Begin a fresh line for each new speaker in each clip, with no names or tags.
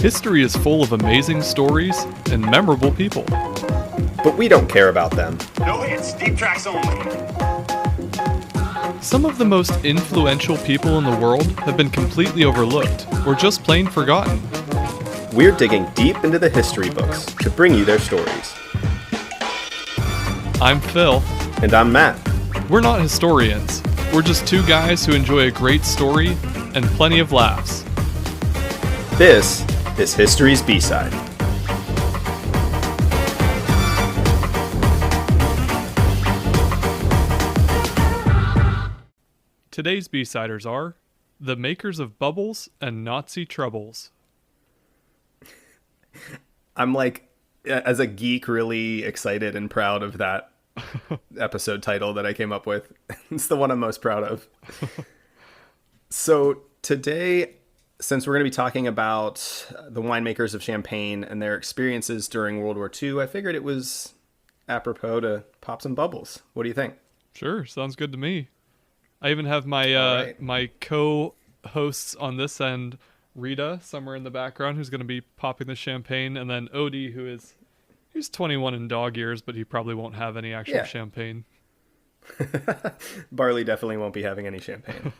History is full of amazing stories and memorable people.
But we don't care about them.
No hits, deep tracks only.
Some of the most influential people in the world have been completely overlooked or just plain forgotten.
We're digging deep into the history books to bring you their stories.
I'm Phil.
And I'm Matt.
We're not historians. We're just two guys who enjoy a great story and plenty of laughs.
This is History's B-Side.
Today's B-Siders are the makers of bubbles and Nazi troubles.
I'm like, as a geek, really excited and proud of that episode title that I came up with. It's the one I'm most proud of. So today, since we're going to be talking about the winemakers of Champaign and their experiences during World War II, I figured it was apropos to pop some bubbles. What do you think?
Sure, sounds good to me. I even have my my co-hosts on this end, Rita, somewhere in the background, who's going to be popping the champagne, and then Odie, he's 21 in dog years, but he probably won't have any actual champagne.
Barley definitely won't be having any champagne.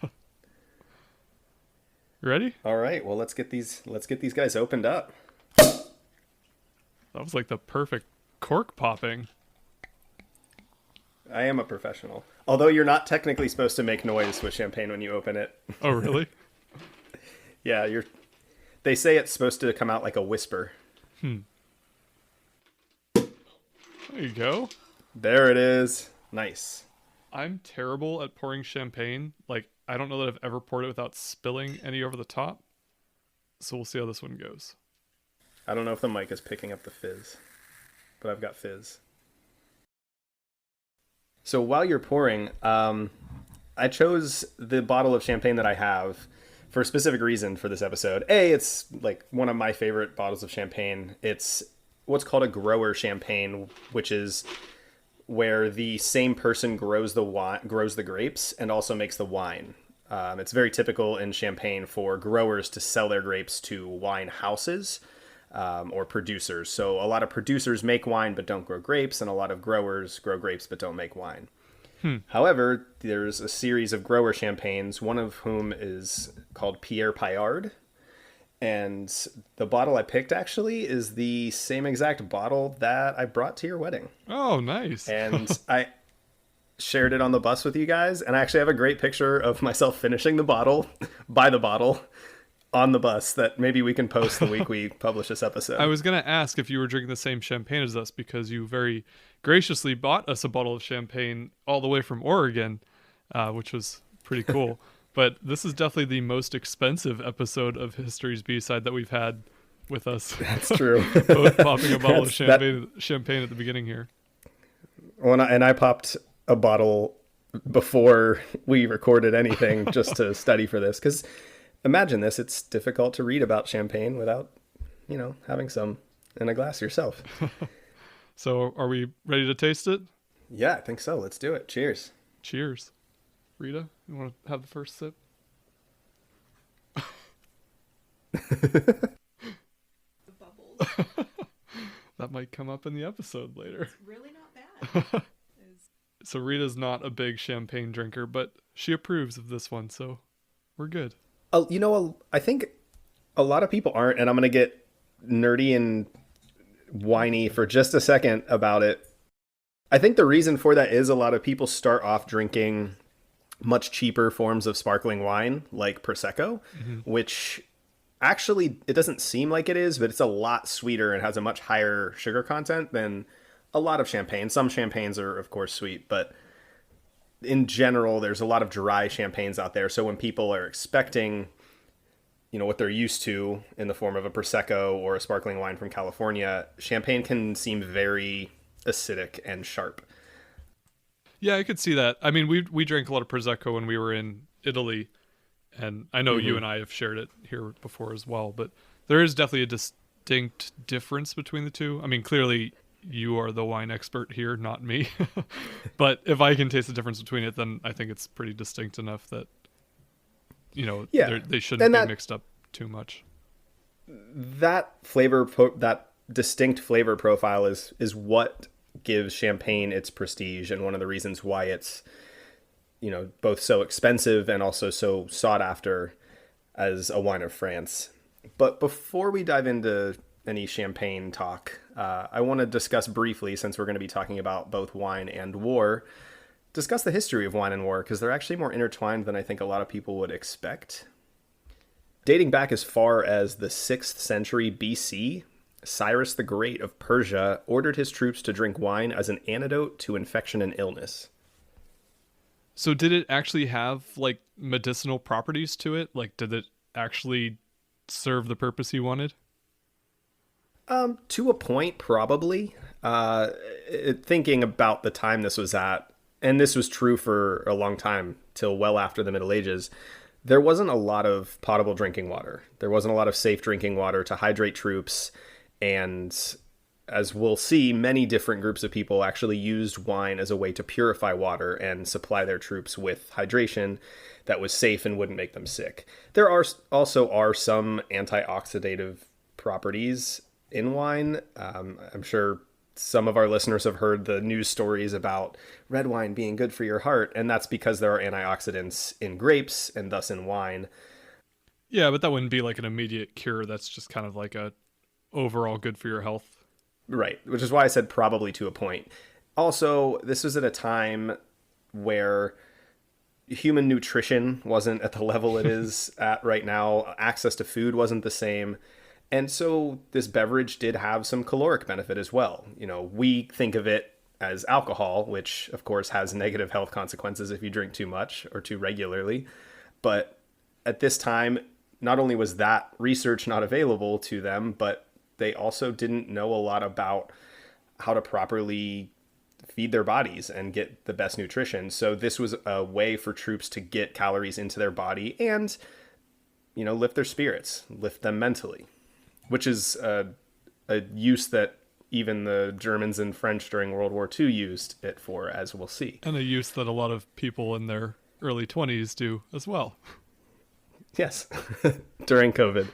Ready?
All right, well, let's get these guys opened up.
That was like the perfect cork popping.
I am a professional. Although you're not technically supposed to make noise with champagne when you open it.
Oh, really?
Yeah, they say it's supposed to come out like a whisper.
There you go.
There it is. Nice.
I'm terrible at pouring champagne. Like, I don't know that I've ever poured it without spilling any over the top. So we'll see how this one goes.
I don't know if the mic is picking up the fizz, but I've got fizz. So while you're pouring, I chose the bottle of champagne that I have for a specific reason for this episode. It's like one of my favorite bottles of champagne. It's what's called a grower champagne, which is where the same person grows the grapes and also makes the wine. It's very typical in Champagne for growers to sell their grapes to wine houses or producers. So a lot of producers make wine but don't grow grapes, and a lot of growers grow grapes but don't make wine. However, there's a series of grower champagnes, one of whom is called Pierre Paillard. And the bottle I picked actually is the same exact bottle that I brought to your wedding.
Oh, nice.
And I shared it on the bus with you guys. And I actually have a great picture of myself finishing the bottle by the bottle on the bus that maybe we can post the week we publish this episode.
I was going to ask if you were drinking the same champagne as us, because you very graciously bought us a bottle of champagne all the way from Oregon, which was pretty cool. But this is definitely the most expensive episode of History's B-Side that we've had with us.
That's true.
Both popping a bottle of champagne at the beginning here.
Well, and I popped a bottle before we recorded anything just to study for this. Because imagine this, it's difficult to read about champagne without, having some in a glass yourself.
So are we ready to taste it?
Yeah, I think so. Let's do it. Cheers.
Cheers. Rita, you want to have the first sip?
The bubbles.
That might come up in the episode later.
It's really not bad.
So Rita's not a big champagne drinker, but she approves of this one, so we're good.
I think a lot of people aren't, and I'm going to get nerdy and whiny for just a second about it. I think the reason for that is a lot of people start off drinking much cheaper forms of sparkling wine like Prosecco, which actually it doesn't seem like it is, but it's a lot sweeter and has a much higher sugar content than a lot of champagne. Some champagnes are of course sweet, but in general there's a lot of dry champagnes out there. So when people are expecting what they're used to in the form of a Prosecco or a sparkling wine from California, champagne can seem very acidic and sharp.
Yeah, I could see that. I mean, we drank a lot of Prosecco when we were in Italy, and I know you and I have shared it here before as well, but there is definitely a distinct difference between the two. I mean, clearly you are the wine expert here, not me. But if I can taste the difference between it, then I think it's pretty distinct enough that, they shouldn't be mixed up too much.
that that distinct flavor profile is what gives Champagne its prestige, and one of the reasons why it's, you know, both so expensive and also so sought after as a wine of France. But before we dive into any Champagne talk, I want to discuss briefly, since we're going to be talking about both wine and war, discuss the history of wine and war, because they're actually more intertwined than I think a lot of people would expect. Dating back as far as the 6th century BC, Cyrus the Great of Persia ordered his troops to drink wine as an antidote to infection and illness.
So did it actually have like medicinal properties to it? Like, did it actually serve the purpose he wanted?
To a point, probably. Thinking about the time this was at, and this was true for a long time, till well after the Middle Ages, there wasn't a lot of potable drinking water. There wasn't a lot of safe drinking water to hydrate troops. And as we'll see, many different groups of people actually used wine as a way to purify water and supply their troops with hydration that was safe and wouldn't make them sick. There also are some antioxidative properties in wine. I'm sure some of our listeners have heard the news stories about red wine being good for your heart, and that's because there are antioxidants in grapes and thus in wine.
Yeah, but that wouldn't be like an immediate cure. That's just kind of like a overall good for your health.
Right, which is why I said probably to a point. Also, this was at a time where human nutrition wasn't at the level it is at right now. Access to food wasn't the same. And so this beverage did have some caloric benefit as well. You know, we think of it as alcohol, which of course has negative health consequences if you drink too much or too regularly. But at this time, not only was that research not available to them, but they also didn't know a lot about how to properly feed their bodies and get the best nutrition. So this was a way for troops to get calories into their body and, you know, lift their spirits, lift them mentally, which is a use that even the Germans and French during World War II used it for, as we'll see.
And a use that a lot of people in their early 20s do as well.
Yes, during COVID.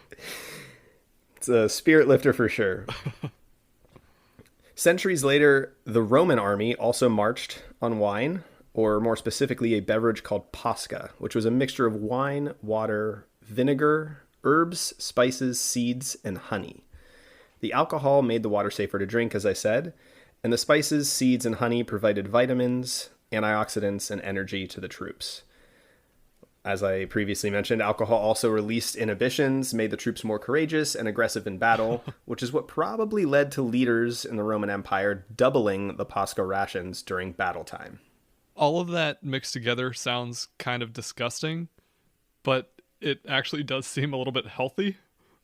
It's a spirit lifter for sure. Centuries later, the Roman army also marched on wine, or more specifically, a beverage called Pasco, which was a mixture of wine, water, vinegar, herbs, spices, seeds, and honey. The alcohol made the water safer to drink, as I said, and the spices, seeds, and honey provided vitamins, antioxidants, and energy to the troops. As I previously mentioned, alcohol also released inhibitions, made the troops more courageous and aggressive in battle, which is what probably led to leaders in the Roman Empire doubling the Pasco rations during battle time.
All of that mixed together sounds kind of disgusting, but it actually does seem a little bit healthy.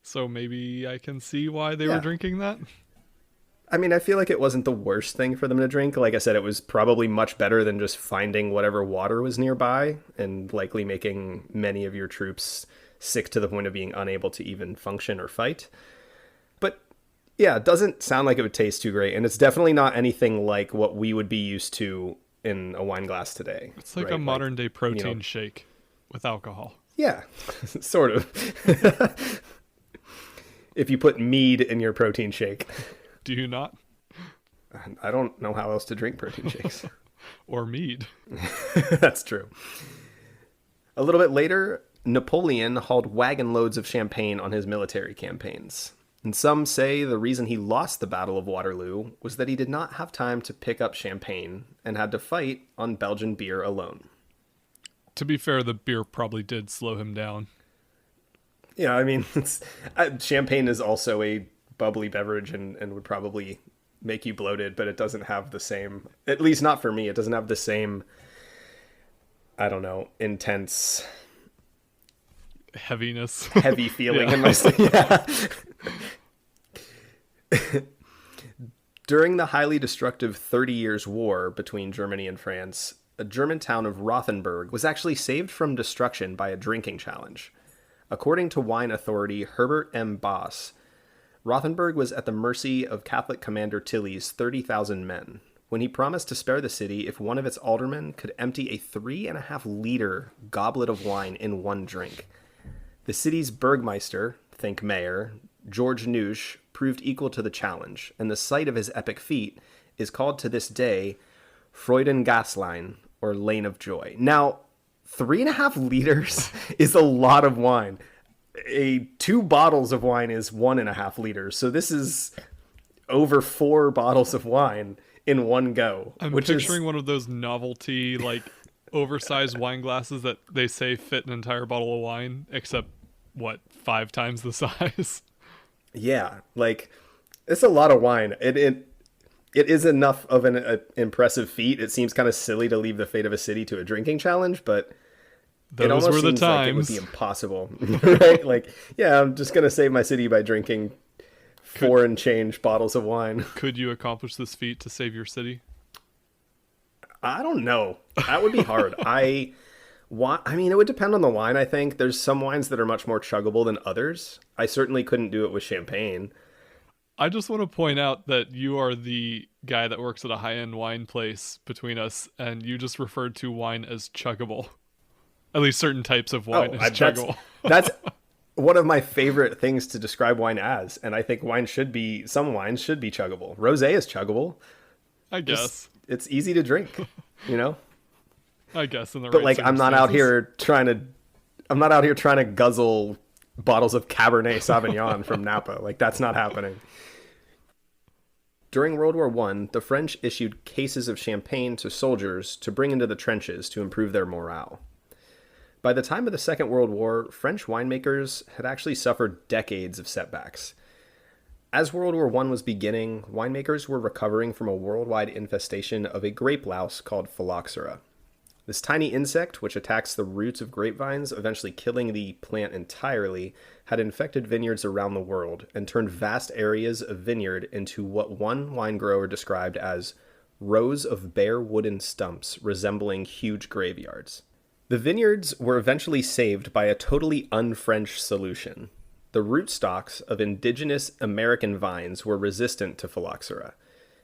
So maybe I can see why they were drinking that.
I mean, I feel like it wasn't the worst thing for them to drink. Like I said, it was probably much better than just finding whatever water was nearby and likely making many of your troops sick to the point of being unable to even function or fight. But yeah, it doesn't sound like it would taste too great. And it's definitely not anything like what we would be used to in a wine glass today.
It's like a modern day protein shake with alcohol.
Yeah, sort of. If you put mead in your protein shake.
Do you not?
I don't know how else to drink protein shakes.
Or mead.
That's true. A little bit later, Napoleon hauled wagon loads of champagne on his military campaigns. And some say the reason he lost the Battle of Waterloo was that he did not have time to pick up champagne and had to fight on Belgian beer alone.
To be fair, the beer probably did slow him down.
Yeah, I mean, champagne is also a bubbly beverage and would probably make you bloated, but it doesn't have the same, at least not for me, it doesn't have the same, I don't know, intense
heavy
feeling in my stomach. Yeah. During the highly destructive 30 Years' War between Germany and France, a German town of Rothenburg was actually saved from destruction by a drinking challenge. According to wine authority Herbert M. Boss, Rothenburg was at the mercy of Catholic commander Tilly's 30,000 men when he promised to spare the city if one of its aldermen could empty a 3.5-liter goblet of wine in one drink. The city's burgmeister, think mayor, George Noosh, proved equal to the challenge, and the site of his epic feat is called to this day Freudengaslein, or Lane of Joy. Now, 3.5 liters is a lot of wine. 2 bottles of wine is 1.5 liters, so this is over 4 bottles of wine in one go.
I'm picturing one of those novelty, like, oversized wine glasses that they say fit an entire bottle of wine, except, 5 times the size?
Yeah, like, it's a lot of wine. It is enough of an impressive feat. It seems kind of silly to leave the fate of a city to a drinking challenge, but it almost
were the
seems
times.
like it would be impossible, right? Like, yeah, I'm just going to save my city by drinking 4 and change bottles of wine.
Could you accomplish this feat to save your city?
I don't know. That would be hard. I mean, it would depend on the wine, I think. There's some wines that are much more chuggable than others. I certainly couldn't do it with Champagne.
I just want to point out that you are the guy that works at a high-end wine place between us, and you just referred to wine as chuggable. At least certain types of wine is chuggable.
That's one of my favorite things to describe wine as, and I think some wines should be chuggable. Rosé is chuggable.
I guess.
It's easy to drink, you know?
I guess in the
But
right
like I'm not out
circumstances.
here trying to guzzle bottles of Cabernet Sauvignon from Napa. Like, that's not happening. During World War I, the French issued cases of champagne to soldiers to bring into the trenches to improve their morale. By the time of the Second World War, French winemakers had actually suffered decades of setbacks. As World War I was beginning, winemakers were recovering from a worldwide infestation of a grape louse called phylloxera. This tiny insect, which attacks the roots of grapevines, eventually killing the plant entirely, had infected vineyards around the world and turned vast areas of vineyard into what one wine grower described as rows of bare wooden stumps resembling huge graveyards. The vineyards were eventually saved by a totally un-French solution. The rootstocks of indigenous American vines were resistant to phylloxera,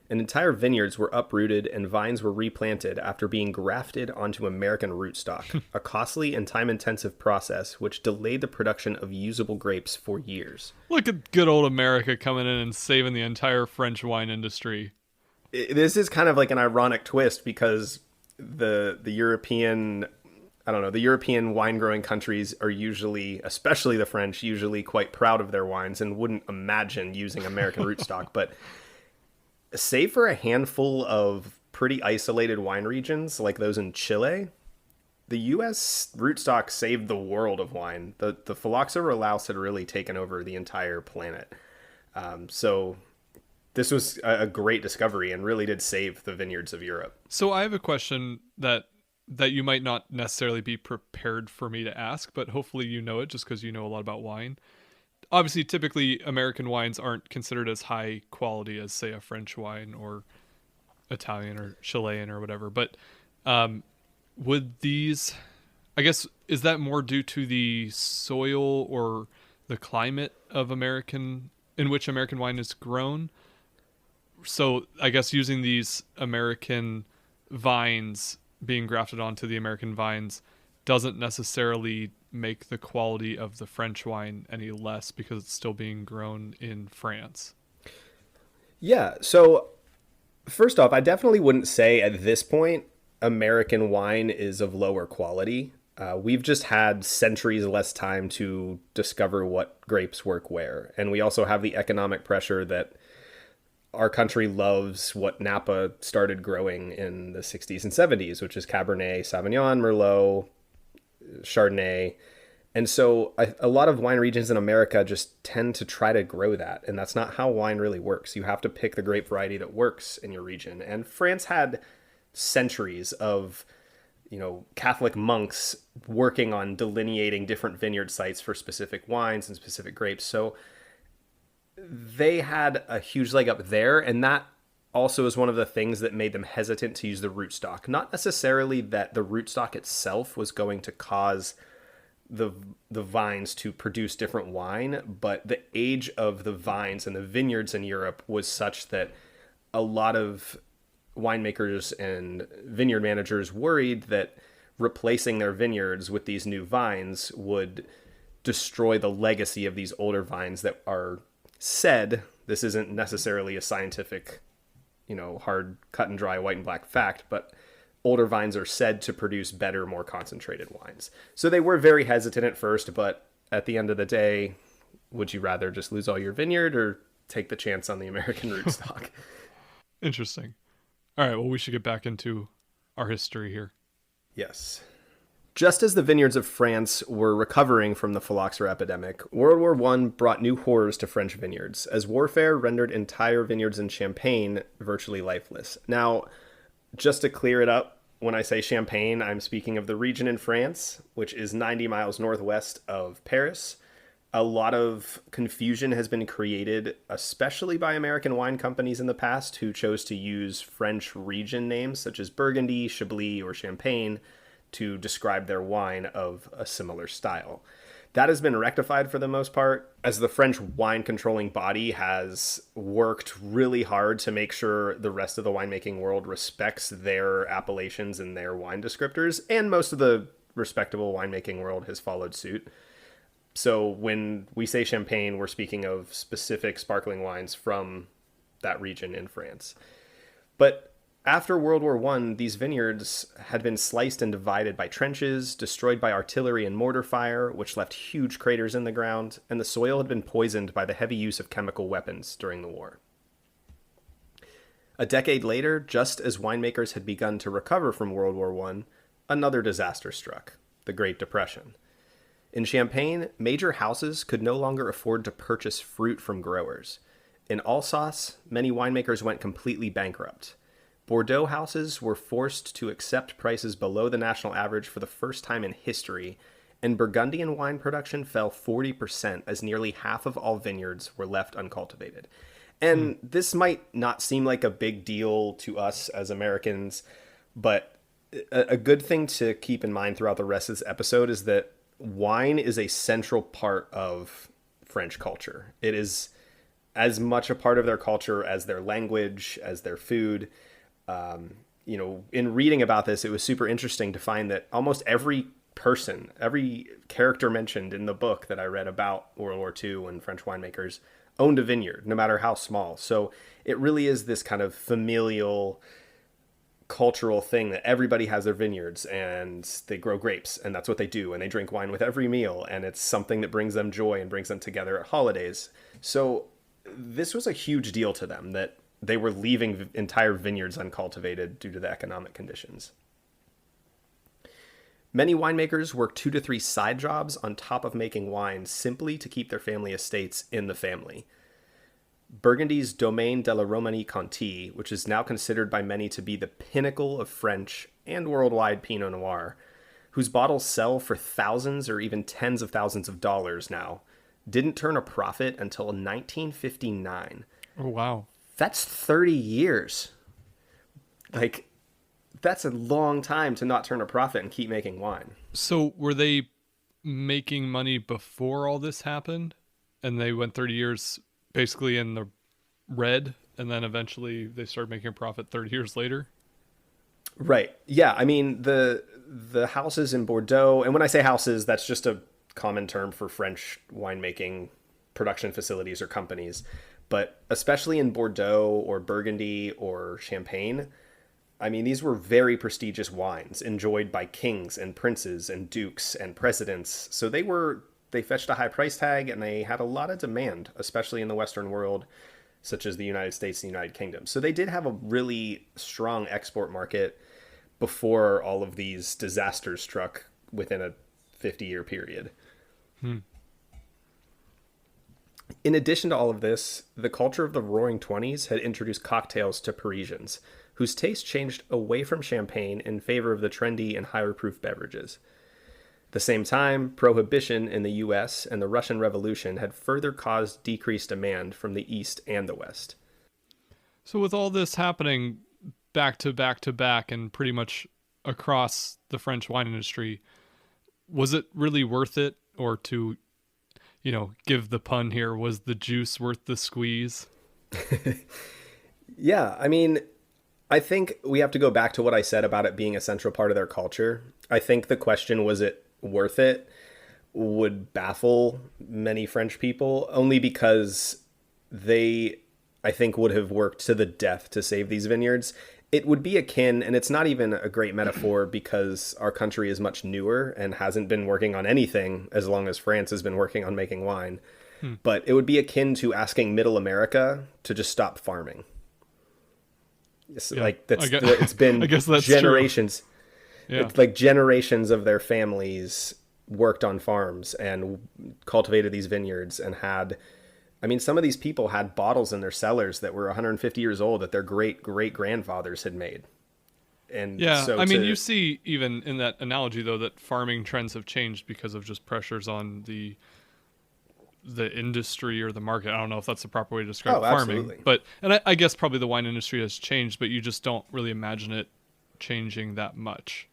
and entire vineyards were uprooted and vines were replanted after being grafted onto American rootstock, a costly and time-intensive process which delayed the production of usable grapes for years.
Look at good old America coming in and saving the entire French wine industry.
This is kind of like an ironic twist because the European wine growing countries are usually, especially the French, usually quite proud of their wines and wouldn't imagine using American rootstock. But save for a handful of pretty isolated wine regions like those in Chile, the U.S. rootstock saved the world of wine. The phylloxera louse had really taken over the entire planet. So this was a great discovery and really did save the vineyards of Europe.
So I have a question that you might not necessarily be prepared for me to ask, but hopefully you know it just because you know a lot about wine. Obviously, typically American wines aren't considered as high quality as, say, a French wine or Italian or Chilean or whatever. But would these, I guess, is that more due to the soil or the climate of in which American wine is grown? So I guess using these American vines being grafted onto the American vines doesn't necessarily make the quality of the French wine any less because it's still being grown in France.
Yeah, so first off, I definitely wouldn't say at this point American wine is of lower quality. We've just had centuries less time to discover what grapes work where. And we also have the economic pressure that our country loves what Napa started growing in the 60s and 70s, which is Cabernet Sauvignon, Merlot, Chardonnay. And so a lot of wine regions in America just tend to try to grow that. And that's not how wine really works. You have to pick the grape variety that works in your region. And France had centuries of, Catholic monks working on delineating different vineyard sites for specific wines and specific grapes. So they had a huge leg up there. And that also is one of the things that made them hesitant to use the rootstock. Not necessarily that the rootstock itself was going to cause the vines to produce different wine, but the age of the vines and the vineyards in Europe was such that a lot of winemakers and vineyard managers worried that replacing their vineyards with these new vines would destroy the legacy of these older vines that are said, this isn't necessarily a scientific, hard cut and dry white and black fact, but older vines are said to produce better, more concentrated wines. So they were very hesitant at first, but at the end of the day, would you rather just lose all your vineyard or take the chance on the American rootstock?
Interesting. All right, well, we should get back into our history here.
Yes. Just as the vineyards of France were recovering from the phylloxera epidemic, World War I brought new horrors to French vineyards, as warfare rendered entire vineyards in Champaign virtually lifeless. Now, just to clear it up, when I say Champaign, I'm speaking of the region in France, which is 90 miles northwest of Paris. A lot of confusion has been created, especially by American wine companies in the past who chose to use French region names such as Burgundy, Chablis, or Champagne to describe their wine of a similar style. That has been rectified for the most part, as the French wine controlling body has worked really hard to make sure the rest of the winemaking world respects their appellations and their wine descriptors, and most of the respectable winemaking world has followed suit. So when we say Champagne, we're speaking of specific sparkling wines from that region in France. But after World War I, these vineyards had been sliced and divided by trenches, destroyed by artillery and mortar fire, which left huge craters in the ground, and the soil had been poisoned by the heavy use of chemical weapons during the war. A decade later, just as winemakers had begun to recover from World War I, another disaster struck, the Great Depression. In Champagne, major houses could no longer afford to purchase fruit from growers. In Alsace, many winemakers went completely bankrupt. Bordeaux houses were forced to accept prices below the national average for the first time in history, and Burgundian wine production fell 40% as nearly half of all vineyards were left uncultivated. And this might not seem like a big deal to us as Americans, but a good thing to keep in mind throughout the rest of this episode is that wine is a central part of French culture. It is as much a part of their culture as their language, as their food. In reading about this, it was super interesting to find that almost every person, every character mentioned in the book that I read about World War II and French winemakers owned a vineyard, no matter how small. So it really is this kind of familial cultural thing that everybody has their vineyards and they grow grapes and that's what they do. And they drink wine with every meal. And it's something that brings them joy and brings them together at holidays. So this was a huge deal to them that they were leaving entire vineyards uncultivated due to the economic conditions. Many winemakers work 2 to 3 side jobs on top of making wine simply to keep their family estates in the family. Burgundy's Domaine de la Romanée-Conti, which is now considered by many to be the pinnacle of French and worldwide Pinot Noir, whose bottles sell for thousands or even tens of thousands of dollars now, didn't turn a profit until 1959.
Oh, wow.
That's 30 years. Like, that's a long time to not turn a profit and keep making wine.
So were they making money before all this happened? And they went 30 years basically in the red, and then eventually they started making a profit 30 years later?
Right. Yeah, I mean, the houses in Bordeaux, and when I say houses, that's just a common term for French winemaking production facilities or companies. But especially in Bordeaux or Burgundy or Champagne, I mean, these were very prestigious wines enjoyed by kings and princes and dukes and presidents. So they fetched a high price tag and they had a lot of demand, especially in the Western world, such as the United States and the United Kingdom. So they did have a really strong export market before all of these disasters struck within a 50-year period. In addition to all of this, the culture of the Roaring Twenties had introduced cocktails to Parisians, whose taste changed away from champagne in favor of the trendy and higher proof beverages. At the same time, prohibition in the US and the Russian Revolution had further caused decreased demand from the East and the West.
So with all this happening back to back to back and pretty much across the French wine industry, was it really worth it? Or to, give the pun here, was the juice worth the squeeze?
Yeah, I mean, I think we have to go back to what I said about it being a central part of their culture. I think the question, was it worth it, would baffle many French people, only because they, I think, would have worked to the death to save these vineyards. It would be akin, and it's not even a great metaphor because our country is much newer and hasn't been working on anything as long as France has been working on making wine. But it would be akin to asking Middle America to just stop farming. It's like it's been
I guess that's
generations.
True. Yeah.
It's like generations of their families worked on farms and cultivated these vineyards and had, I mean, some of these people had bottles in their cellars that were 150 years old that their great-great-grandfathers had made. And
yeah,
so
I mean, you see even in that analogy, though, that farming trends have changed because of just pressures on the industry or the market. I don't know if that's the proper way to describe farming.
Absolutely.
But, and I guess probably the wine industry has changed, but you just don't really imagine it changing that much.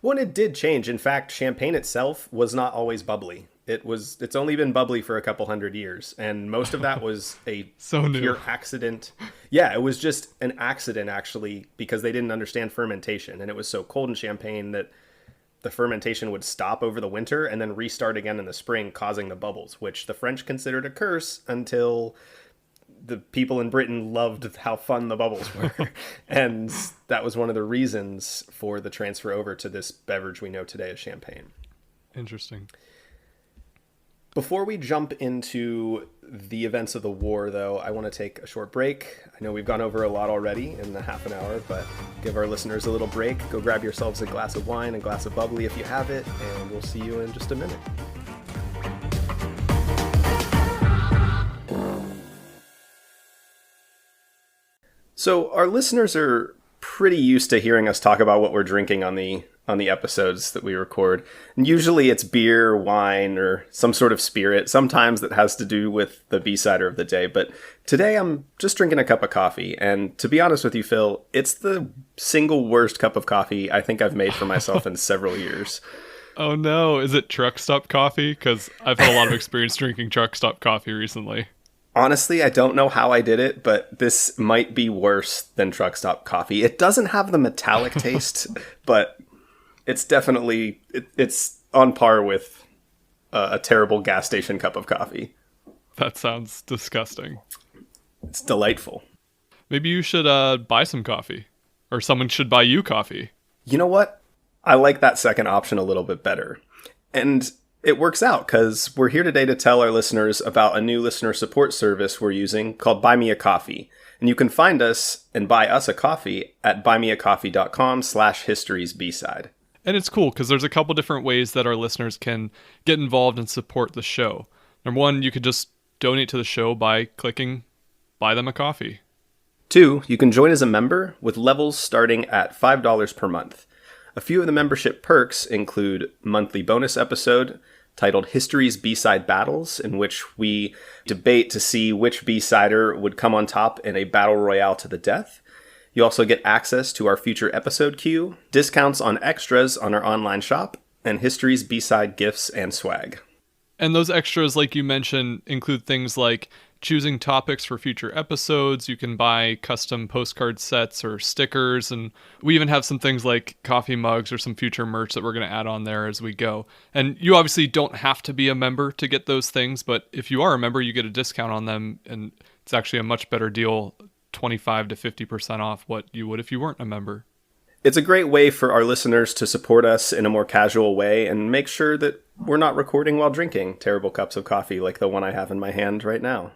Well, it did change. In fact, Champagne itself was not always bubbly. It's only been bubbly for a couple hundred years, and most of that was a
So new.
pure accident. Yeah, it was just an accident, actually, because they didn't understand fermentation, and it was so cold in Champagne that the fermentation would stop over the winter and then restart again in the spring, causing the bubbles, which the French considered a curse until the people in Britain loved how fun the bubbles were. And that was one of the reasons for the transfer over to this beverage we know today as Champagne.
Interesting.
Before we jump into the events of the war, though, I want to take a short break. I know we've gone over a lot already in the half an hour, but give our listeners a little break. Go grab yourselves a glass of wine, a glass of bubbly if you have it, and we'll see you in just a minute. So our listeners are pretty used to hearing us talk about what we're drinking on the episodes that we record. And usually it's beer, wine, or some sort of spirit. Sometimes that has to do with the B-sider of the day. But today I'm just drinking a cup of coffee. And to be honest with you, Phil, it's the single worst cup of coffee I think I've made for myself in several years.
Oh no, is it truck stop coffee? Because I've had a lot of experience drinking truck stop coffee recently.
Honestly, I don't know how I did it, but this might be worse than truck stop coffee. It doesn't have the metallic taste, but it's definitely, it's on par with a terrible gas station cup of coffee.
That sounds disgusting.
It's delightful.
Maybe you should buy some coffee. Or someone should buy you coffee.
You know what? I like that second option a little bit better. And it works out because we're here today to tell our listeners about a new listener support service we're using called Buy Me a Coffee. And you can find us and buy us a coffee at buymeacoffee.com/historiesbside.
And it's cool because there's a couple different ways that our listeners can get involved and support the show. Number one, you could just donate to the show by clicking Buy Them a Coffee.
2, you can join as a member with levels starting at $5 per month. A few of the membership perks include monthly bonus episode titled History's B-Side Battles, in which we debate to see which B-sider would come on top in a battle royale to the death. You also get access to our future episode queue, discounts on extras on our online shop, and History's B-Side gifts and swag.
And those extras, like you mentioned, include things like choosing topics for future episodes. You can buy custom postcard sets or stickers. And we even have some things like coffee mugs or some future merch that we're going to add on there as we go. And you obviously don't have to be a member to get those things. But if you are a member, you get a discount on them. And it's actually a much better deal, 25 to 50% off what you would if you weren't a member.
It's a great way for our listeners to support us in a more casual way and make sure that we're not recording while drinking terrible cups of coffee like the one I have in my hand right now.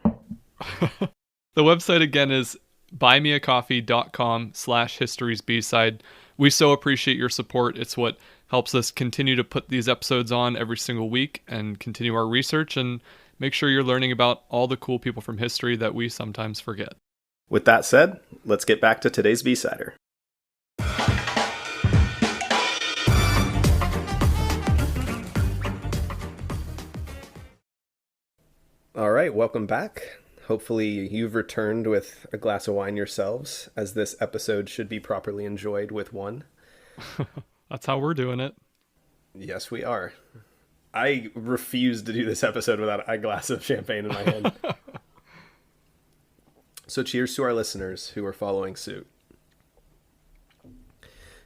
The website again is buymeacoffee.com/historiesbside. We so appreciate your support. It's what helps us continue to put these episodes on every single week and continue our research and make sure you're learning about all the cool people from history that we sometimes forget.
With that said, let's get back to today's B-sider. All right, welcome back. Hopefully you've returned with a glass of wine yourselves, as this episode should be properly enjoyed with one.
That's how we're doing it.
Yes, we are. I refuse to do this episode without a glass of champagne in my hand. So cheers to our listeners who are following suit.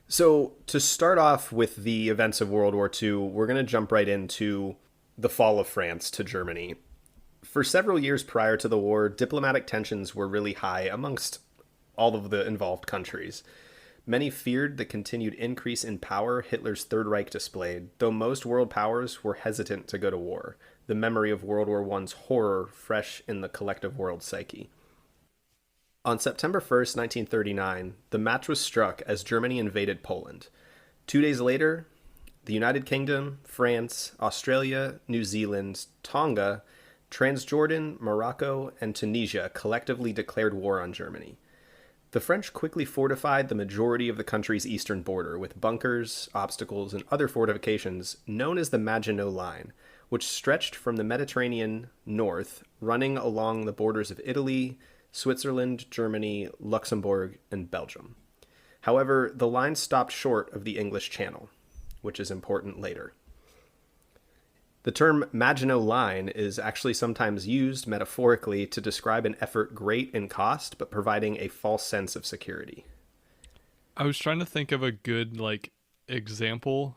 So to start off with the events of World War II, we're going to jump right into the fall of France to Germany. For several years prior to the war, diplomatic tensions were really high amongst all of the involved countries. Many feared the continued increase in power Hitler's Third Reich displayed, though most world powers were hesitant to go to war, the memory of World War I's horror fresh in the collective world psyche. On September 1st, 1939, the match was struck as Germany invaded Poland. 2 days later, the United Kingdom, France, Australia, New Zealand, Tonga, Transjordan, Morocco, and Tunisia collectively declared war on Germany. The French quickly fortified the majority of the country's eastern border with bunkers, obstacles, and other fortifications known as the Maginot Line, which stretched from the Mediterranean north, running along the borders of Italy, Switzerland, Germany, Luxembourg, and Belgium. However, the line stopped short of the English Channel, which is important later. The term Maginot Line is actually sometimes used metaphorically to describe an effort great in cost, but providing a false sense of security.
I was trying to think of a good example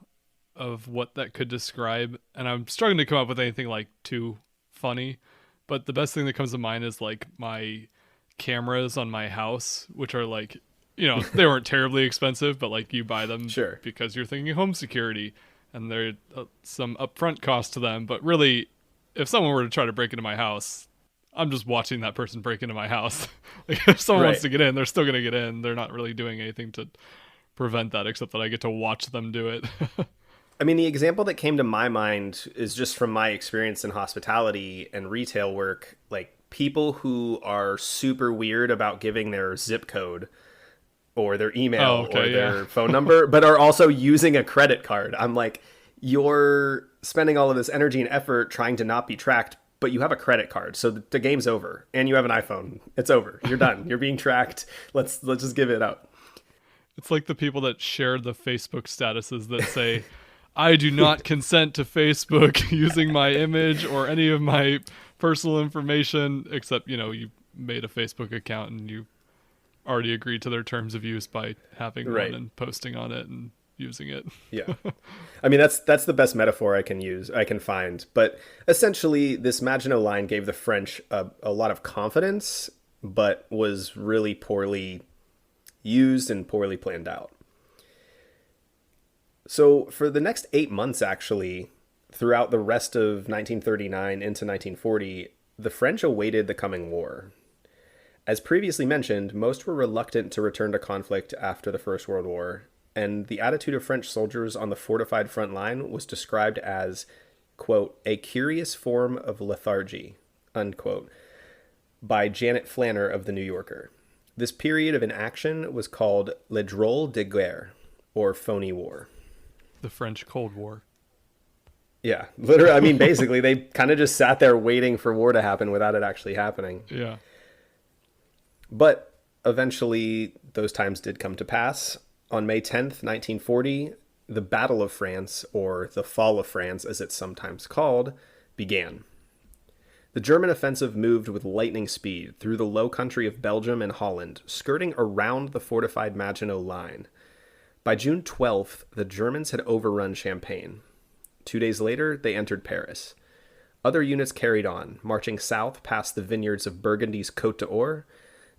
of what that could describe, and I'm struggling to come up with anything too funny. But the best thing that comes to mind is my cameras on my house, which are they weren't terribly expensive, but you buy them
Sure.
because you're thinking home security, and there's some upfront cost to them. But really, if someone were to try to break into my house, I'm just watching that person break into my house. If someone wants to get in, they're still going to get in. They're not really doing anything to prevent that, except that I get to watch them do it.
I mean, the example that came to my mind is just from my experience in hospitality and retail work, people who are super weird about giving their zip code or their email or their phone number, but are also using a credit card. I'm like, you're spending all of this energy and effort trying to not be tracked, but you have a credit card. So the game's over, and you have an iPhone. It's over. You're done. You're being tracked. Let's just give it up.
It's like the people that share the Facebook statuses that say, I do not consent to Facebook using my image or any of my personal information, except, you made a Facebook account and you already agreed to their terms of use by having one and posting on it and using it.
Yeah. I mean, that's the best metaphor I can find. But essentially, this Maginot Line gave the French a lot of confidence, but was really poorly used and poorly planned out. So for the next 8 months, actually, throughout the rest of 1939 into 1940, the French awaited the coming war. As previously mentioned, most were reluctant to return to conflict after the First World War, and the attitude of French soldiers on the fortified front line was described as, quote, a curious form of lethargy, unquote, by Janet Flanner of The New Yorker. This period of inaction was called Le Drôle de Guerre, or phony war.
The French Cold War.
Yeah, literally. I mean, basically, they kind of just sat there waiting for war to happen without it actually happening.
Yeah.
But eventually, those times did come to pass. On May 10th, 1940, the Battle of France, or the Fall of France, as it's sometimes called, began. The German offensive moved with lightning speed through the Low Country of Belgium and Holland, skirting around the fortified Maginot Line. By June 12th, the Germans had overrun Champaign. 2 days later, they entered Paris. Other units carried on, marching south past the vineyards of Burgundy's Côte d'Or.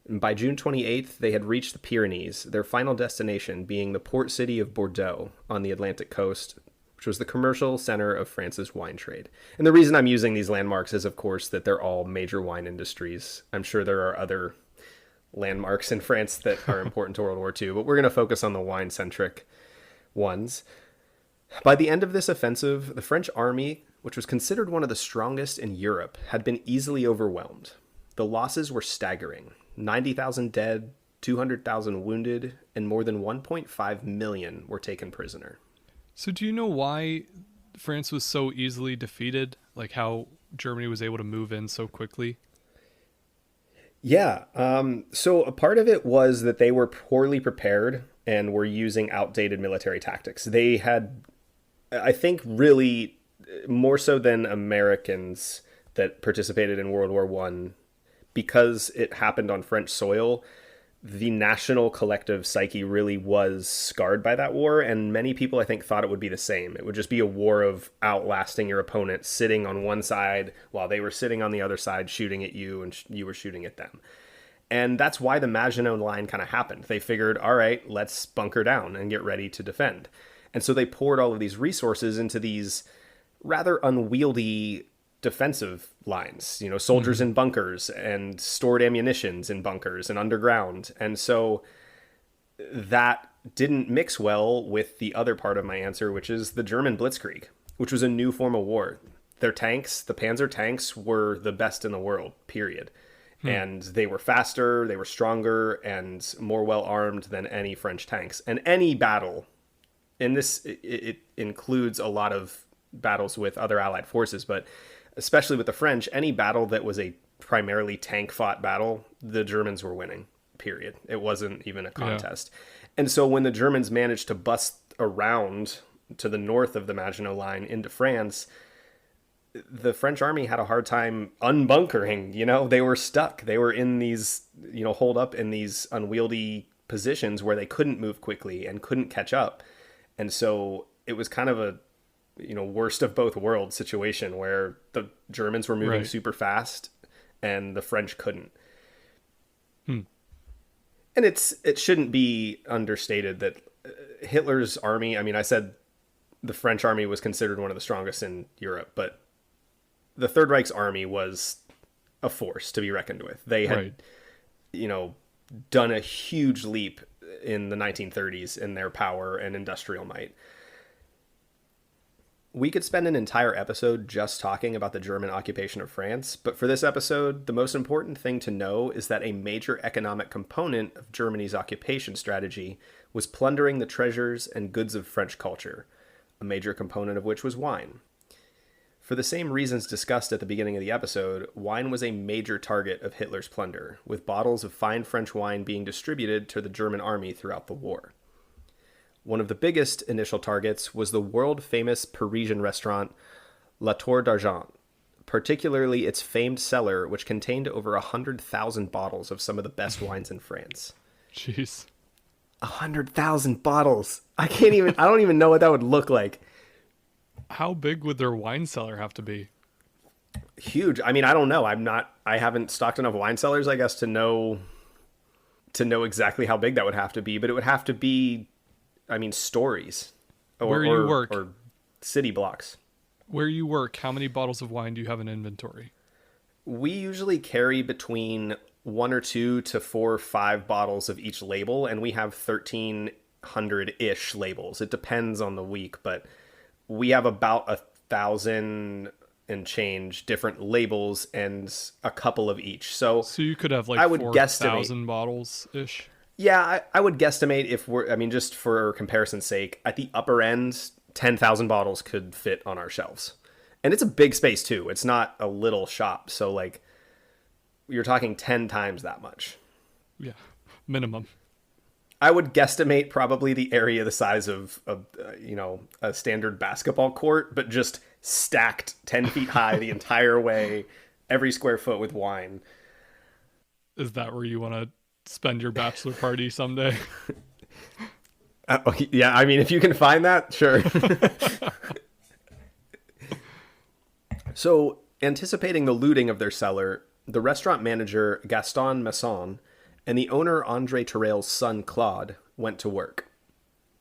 By June 28th, they had reached the Pyrenees, their final destination being the port city of Bordeaux on the Atlantic coast, which was the commercial center of France's wine trade. And the reason I'm using these landmarks is, of course, that they're all major wine industries. I'm sure there are other landmarks in France that are important to World War II, but we're going to focus on the wine-centric ones. By the end of this offensive, the French army, which was considered one of the strongest in Europe, had been easily overwhelmed. The losses were staggering. 90,000 dead, 200,000 wounded, and more than 1.5 million were taken prisoner.
So do you know why France was so easily defeated? How Germany was able to move in so quickly?
Yeah. So a part of it was that they were poorly prepared and were using outdated military tactics. They had, I think, really more so than Americans that participated in World War I, because it happened on French soil, the national collective psyche really was scarred by that war, and many people, I think, thought it would be the same. It would just be a war of outlasting your opponent, sitting on one side while they were sitting on the other side shooting at you, and you were shooting at them. And that's why the Maginot Line kind of happened. They figured, all right, let's bunker down and get ready to defend. And so they poured all of these resources into these rather unwieldy defensive lines, soldiers in bunkers and stored ammunitions in bunkers and underground. And so that didn't mix well with the other part of my answer, which is the German Blitzkrieg, which was a new form of war. Their tanks, the Panzer tanks, were the best in the world, period. And they were faster, they were stronger, and more well-armed than any French tanks. And any battle, and this, it includes a lot of battles with other Allied forces, but especially with the French, any battle that was a primarily tank-fought battle, the Germans were winning, period. It wasn't even a contest. Yeah. And so when the Germans managed to bust around to the north of the Maginot Line into France, the French army had a hard time unbunkering. They were stuck. They were in these, holed up in these unwieldy positions where they couldn't move quickly and couldn't catch up. And so it was kind of a, worst of both worlds situation where the Germans were moving super fast and the French couldn't. And it shouldn't be understated that Hitler's army, I said the French army was considered one of the strongest in Europe, but the Third Reich's army was a force to be reckoned with. They had, done a huge leap in the 1930s in their power and industrial might. We could spend an entire episode just talking about the German occupation of France, but for this episode, the most important thing to know is that a major economic component of Germany's occupation strategy was plundering the treasures and goods of French culture, a major component of which was wine. For the same reasons discussed at the beginning of the episode, wine was a major target of Hitler's plunder, with bottles of fine French wine being distributed to the German army throughout the war. One of the biggest initial targets was the world-famous Parisian restaurant La Tour d'Argent, particularly its famed cellar, which contained over 100,000 bottles of some of the best wines in France.
Jeez.
100,000 bottles! I don't even know what that would look like.
How big would their wine cellar have to be?
Huge. I don't know. I haven't stocked enough wine cellars, I guess, to know exactly how big that would have to be, but it would have to be, stories.
Where you work.
Or city blocks.
Where you work, how many bottles of wine do you have in inventory?
We usually carry between 1 or 2 to 4 or 5 bottles of each label, and we have 1,300-ish labels. It depends on the week, but we have about 1,000 and change different labels and a couple of each. So
you could have like
I would
4,000 bottles-ish?
Yeah, I would guesstimate if we're, just for comparison's sake, at the upper end, 10,000 bottles could fit on our shelves. And it's a big space too. It's not a little shop. So like, you're talking 10 times that much.
Yeah, minimum.
I would guesstimate probably the area the size of a standard basketball court, but just stacked 10 feet high the entire way, every square foot with wine.
Is that where you want to spend your bachelor party someday?
Yeah, if you can find that, sure. So, anticipating the looting of their cellar, the restaurant manager Gaston Masson and the owner Andre Terrell's son Claude went to work.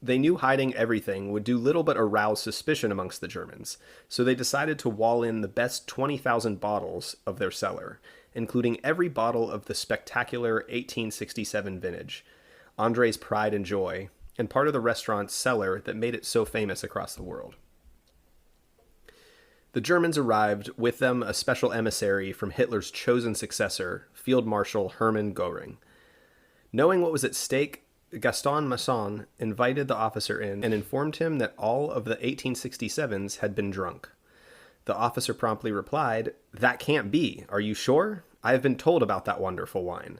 They knew hiding everything would do little but arouse suspicion amongst the Germans, so they decided to wall in the best 20,000 bottles of their cellar, including every bottle of the spectacular 1867 vintage, Andre's pride and joy, and part of the restaurant's cellar that made it so famous across the world. The Germans arrived, with them a special emissary from Hitler's chosen successor, Field Marshal Hermann Göring. Knowing what was at stake, Gaston Masson invited the officer in and informed him that all of the 1867s had been drunk. The officer promptly replied, "That can't be. Are you sure? I have been told about that wonderful wine."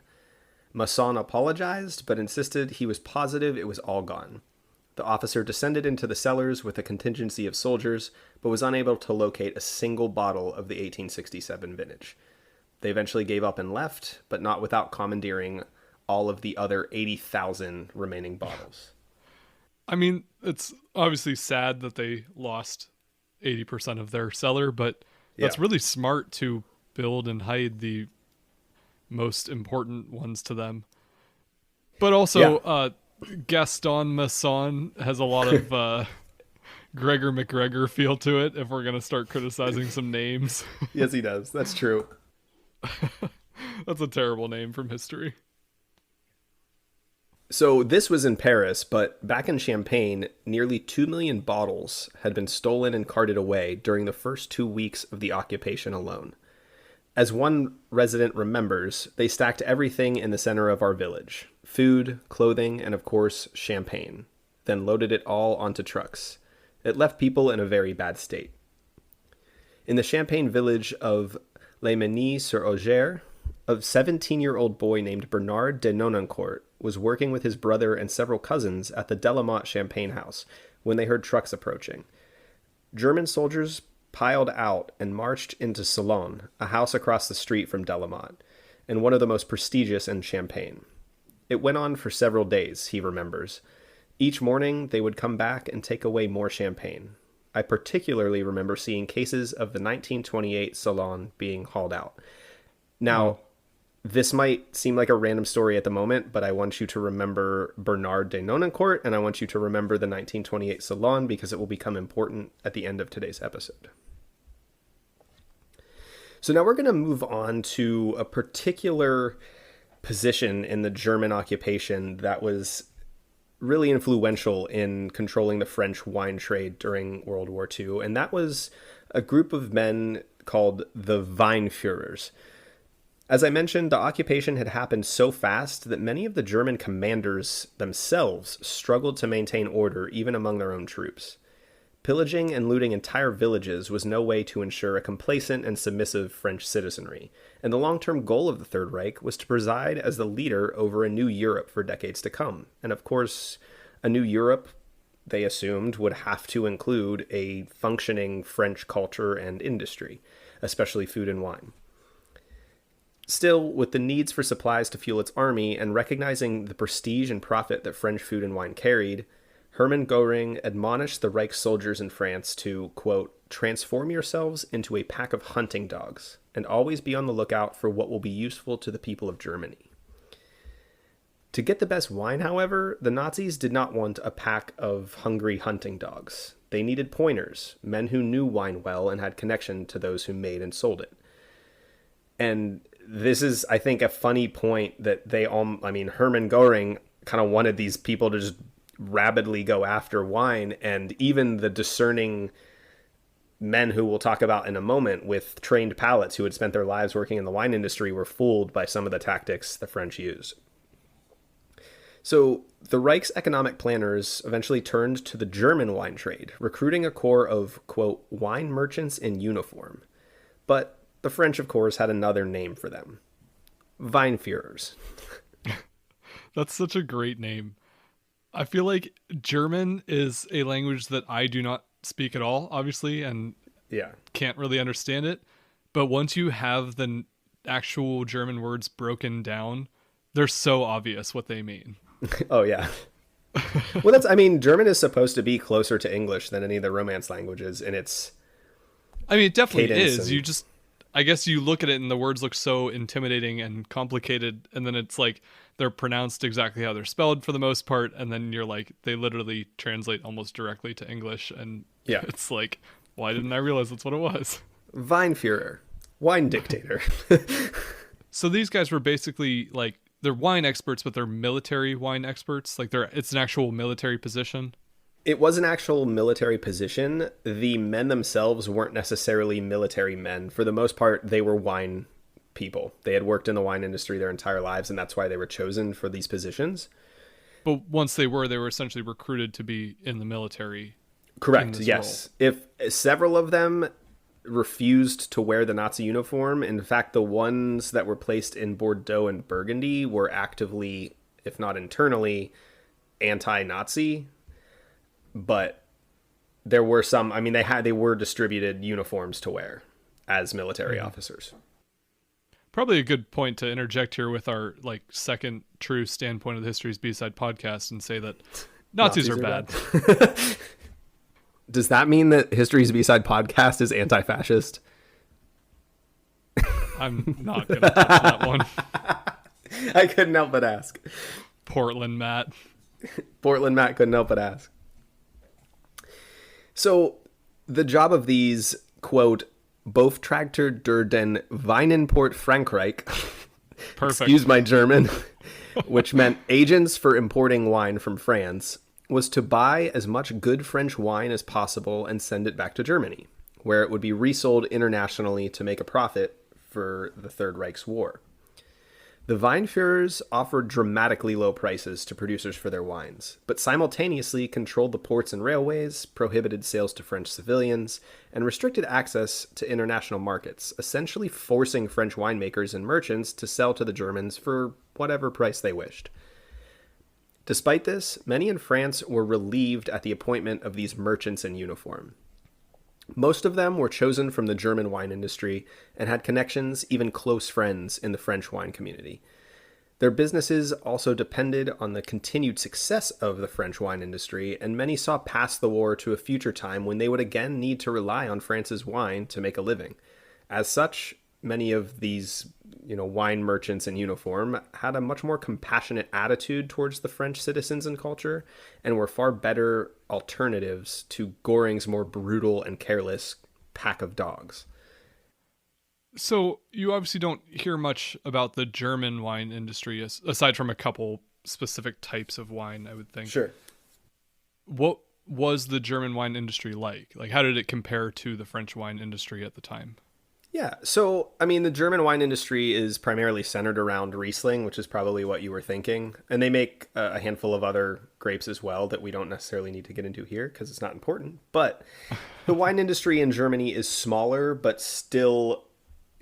Masson apologized, but insisted he was positive it was all gone. The officer descended into the cellars with a contingency of soldiers, but was unable to locate a single bottle of the 1867 vintage. They eventually gave up and left, but not without commandeering all of the other 80,000 remaining bottles.
I mean, it's obviously sad that they lost 80% of their cellar, but that's
Yeah.
really smart to build and hide the most important ones to them. But also, Gaston Masson has a lot of Gregor McGregor feel to it if we're going to start criticizing some names.
Yes, he does. That's true.
That's a terrible name from history.
So this was in Paris, but back in Champaign, nearly 2 million bottles had been stolen and carted away during the first 2 weeks of the occupation alone. As one resident remembers, they stacked everything in the center of our village: food, clothing, and of course, champagne, then loaded it all onto trucks. It left people in a very bad state. In the Champaign village of Les Menis-sur-Auger, a 17-year-old boy named Bernard de Nonancourt was working with his brother and several cousins at the Delamotte Champagne house when they heard trucks approaching. German soldiers piled out and marched into Salon, a house across the street from Delamotte, and one of the most prestigious in Champagne. It went on for several days, he remembers. Each morning, they would come back and take away more champagne. I particularly remember seeing cases of the 1928 Salon being hauled out. Now, this might seem like a random story at the moment, but I want you to remember Bernard de Nonancourt, and I want you to remember the 1928 Salon because it will become important at the end of today's episode. So now we're going to move on to a particular position in the German occupation that was really influential in controlling the French wine trade during World War II, and that was a group of men called the Weinführers. As I mentioned, the occupation had happened so fast that many of the German commanders themselves struggled to maintain order even among their own troops. Pillaging and looting entire villages was no way to ensure a complacent and submissive French citizenry, and the long-term goal of the Third Reich was to preside as the leader over a new Europe for decades to come. And of course, a new Europe, they assumed, would have to include a functioning French culture and industry, especially food and wine. Still, with the needs for supplies to fuel its army and recognizing the prestige and profit that French food and wine carried, Hermann Göring admonished the Reich soldiers in France to, quote, transform yourselves into a pack of hunting dogs and always be on the lookout for what will be useful to the people of Germany. To get the best wine, however, the Nazis did not want a pack of hungry hunting dogs. They needed pointers, men who knew wine well and had connection to those who made and sold it. And this is, I think, a funny point that Hermann Göring kind of wanted these people to just rabidly go after wine, and even the discerning men who we'll talk about in a moment with trained palates who had spent their lives working in the wine industry were fooled by some of the tactics the French used. So the Reich's economic planners eventually turned to the German wine trade, recruiting a corps of, quote, wine merchants in uniform. But the French, of course, had another name for them. Weinführers.
That's such a great name. I feel like German is a language that I do not speak at all, obviously, and can't really understand it. But once you have the actual German words broken down, they're so obvious what they mean.
Oh, yeah. Well, German is supposed to be closer to English than any of the Romance languages, and it's...
it definitely is. I guess you look at it and the words look so intimidating and complicated, and then it's like they're pronounced exactly how they're spelled for the most part, and then you're like, they literally translate almost directly to English, and it's like, why didn't I realize that's what it was?
Weinführer. Wine dictator.
So these guys were basically like, they're wine experts, but they're military wine experts. Like it's an actual military position.
It was an actual military position. The men themselves weren't necessarily military men. For the most part, they were wine people. They had worked in the wine industry their entire lives, and that's why they were chosen for these positions.
But once they were essentially recruited to be in the military.
Correct, yes. Role. If several of them refused to wear the Nazi uniform, in fact, the ones that were placed in Bordeaux and Burgundy were actively, if not internally, anti-Nazi. But there were some, they were distributed uniforms to wear as military officers.
Probably a good point to interject here with our like second true standpoint of the History's B-Side podcast and say that Nazis are bad.
Does that mean that History's B-Side podcast is anti-fascist?
I'm not going to touch that one.
I couldn't help but ask.
Portland Matt
couldn't help but ask. So the job of these, quote, Beauftragter der den Weinimport Frankreich,
Perfect.
excuse my German, which meant agents for importing wine from France, was to buy as much good French wine as possible and send it back to Germany, where it would be resold internationally to make a profit for the Third Reich's war. The Weinführers offered dramatically low prices to producers for their wines, but simultaneously controlled the ports and railways, prohibited sales to French civilians, and restricted access to international markets, essentially forcing French winemakers and merchants to sell to the Germans for whatever price they wished. Despite this, many in France were relieved at the appointment of these merchants in uniform. Most of them were chosen from the German wine industry and had connections, even close friends, in the French wine community. Their businesses also depended on the continued success of the French wine industry, and many saw past the war to a future time when they would again need to rely on France's wine to make a living. As such, many of these, wine merchants in uniform had a much more compassionate attitude towards the French citizens and culture, and were far better alternatives to Goring's more brutal and careless pack of dogs.
So you obviously don't hear much about the German wine industry, aside from a couple specific types of wine, I would think.
Sure.
What was the German wine industry like? Like, how did it compare to the French wine industry at the time?
Yeah, so, the German wine industry is primarily centered around Riesling, which is probably what you were thinking. And they make a handful of other grapes as well that we don't necessarily need to get into here because it's not important. But the wine industry in Germany is smaller, but still,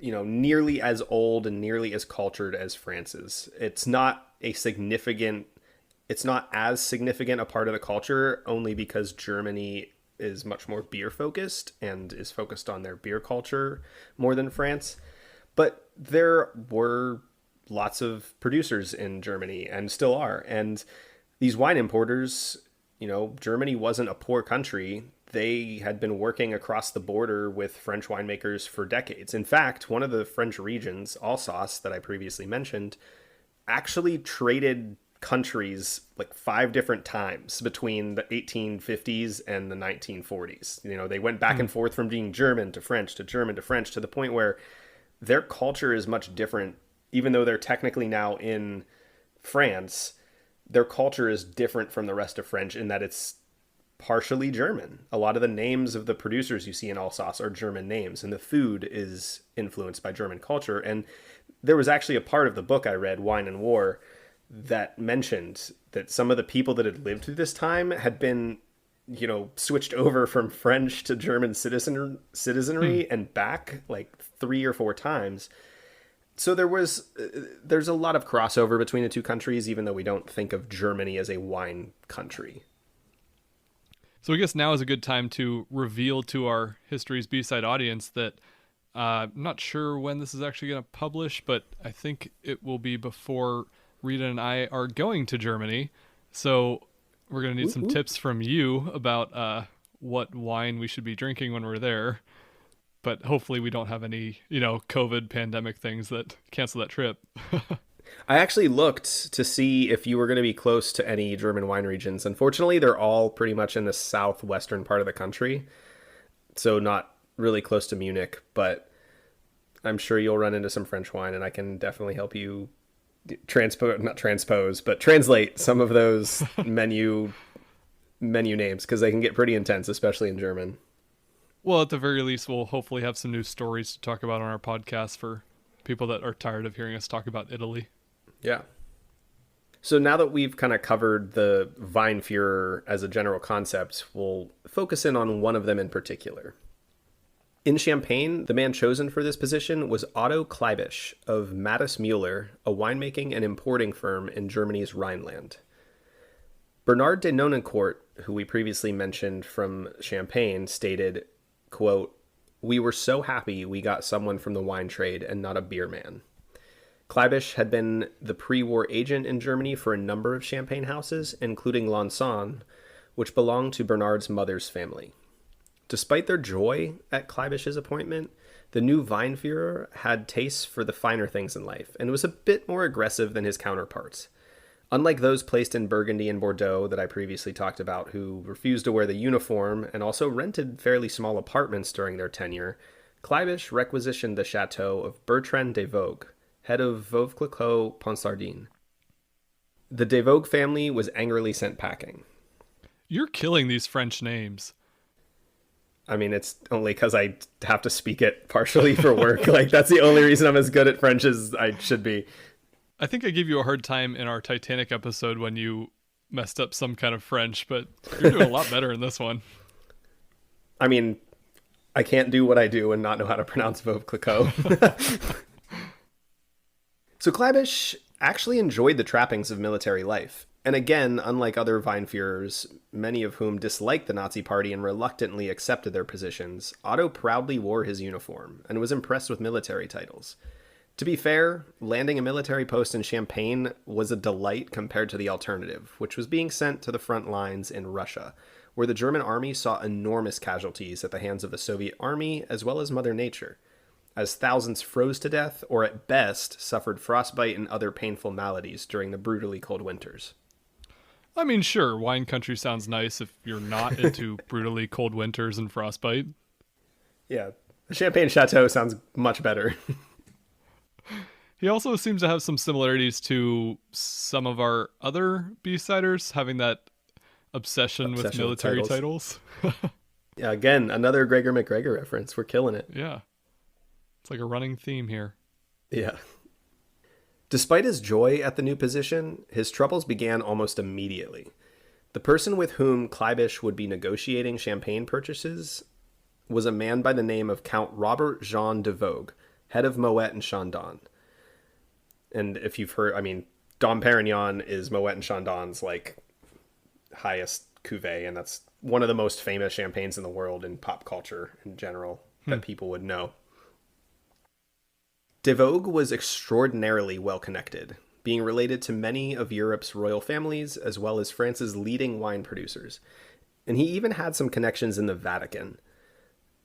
nearly as old and nearly as cultured as France's. It's not as significant a part of the culture, only because Germany is much more beer focused and is focused on their beer culture more than France. But there were lots of producers in Germany and still are. And these wine importers, Germany wasn't a poor country. They had been working across the border with French winemakers for decades. In fact, one of the French regions, Alsace, that I previously mentioned, actually traded countries like 5 different times between the 1850s and the 1940s. They went back and forth from being German to French to German to French to the point where their culture is much different. Even though they're technically now in France, their culture is different from the rest of French in that it's partially German. A lot of the names of the producers you see in Alsace are German names, and the food is influenced by German culture. And there was actually a part of the book I read, Wine and War, that mentioned that some of the people that had lived through this time had been, switched over from French to German citizenry and back like 3 or 4 times. So there's a lot of crossover between the two countries, even though we don't think of Germany as a wine country.
So I guess now is a good time to reveal to our History's B-Side audience that I'm not sure when this is actually going to publish, but I think it will be before Rita and I are going to Germany, so we're going to need some tips from you about what wine we should be drinking when we're there. But hopefully we don't have any, COVID pandemic things that cancel that trip.
I actually looked to see if you were going to be close to any German wine regions. Unfortunately, they're all pretty much in the southwestern part of the country, so not really close to Munich, but I'm sure you'll run into some French wine, and I can definitely help you translate some of those menu names, because they can get pretty intense, especially in German.
Well, at the very least, we'll hopefully have some new stories to talk about on our podcast for people that are tired of hearing us talk about Italy.
Yeah. So now that we've kind of covered the Weinführer as a general concept, we'll focus in on one of them in particular. In Champaign, the man chosen for this position was Otto Kleibisch of Mattis Müller, a winemaking and importing firm in Germany's Rhineland. Bernard de Nonancourt, who we previously mentioned from Champaign, stated, quote, "We were so happy we got someone from the wine trade and not a beer man." Kleibisch had been the pre-war agent in Germany for a number of Champagne houses, including Lanson, which belonged to Bernard's mother's family. Despite their joy at Kleibisch's appointment, the new Weinführer had tastes for the finer things in life and was a bit more aggressive than his counterparts. Unlike those placed in Burgundy and Bordeaux that I previously talked about, who refused to wear the uniform and also rented fairly small apartments during their tenure, Kleibisch requisitioned the chateau of Bertrand DeVogue, head of Veuve Clicquot Ponsardin. The DeVogue family was angrily sent packing.
You're killing these French names.
I mean, it's only because I have to speak it partially for work. Like, that's the only reason I'm as good at French as I should be.
I think I gave you a hard time in our Titanic episode when you messed up some kind of French, but you're doing a lot better in this one.
I mean, I can't do what I do and not know how to pronounce Veuve Clicquot. So Kleibisch actually enjoyed the trappings of military life. And again, unlike other Weinführers, many of whom disliked the Nazi Party and reluctantly accepted their positions, Otto proudly wore his uniform and was impressed with military titles. To be fair, landing a military post in Champaign was a delight compared to the alternative, which was being sent to the front lines in Russia, where the German army saw enormous casualties at the hands of the Soviet army as well as Mother Nature, as thousands froze to death or at best suffered frostbite and other painful maladies during the brutally cold winters.
I mean, sure, wine country sounds nice if you're not into brutally cold winters and frostbite.
Yeah, the Champagne Chateau sounds much better.
He also seems to have some similarities to some of our other B-siders, having that obsession with military titles.
Yeah, again, another Gregor McGregor reference. We're killing it.
Yeah. It's like a running theme here.
Yeah. Despite his joy at the new position, his troubles began almost immediately. The person with whom Kleibisch would be negotiating champagne purchases was a man by the name of Count Robert Jean DeVogue, head of Moet and Chandon. And if you've heard, I mean, Dom Perignon is Moet and Chandon's like highest cuvée, and that's one of the most famous champagnes in the world in pop culture in general that people would know. DeVogue was extraordinarily well connected, being related to many of Europe's royal families as well as France's leading wine producers. And he even had some connections in the Vatican.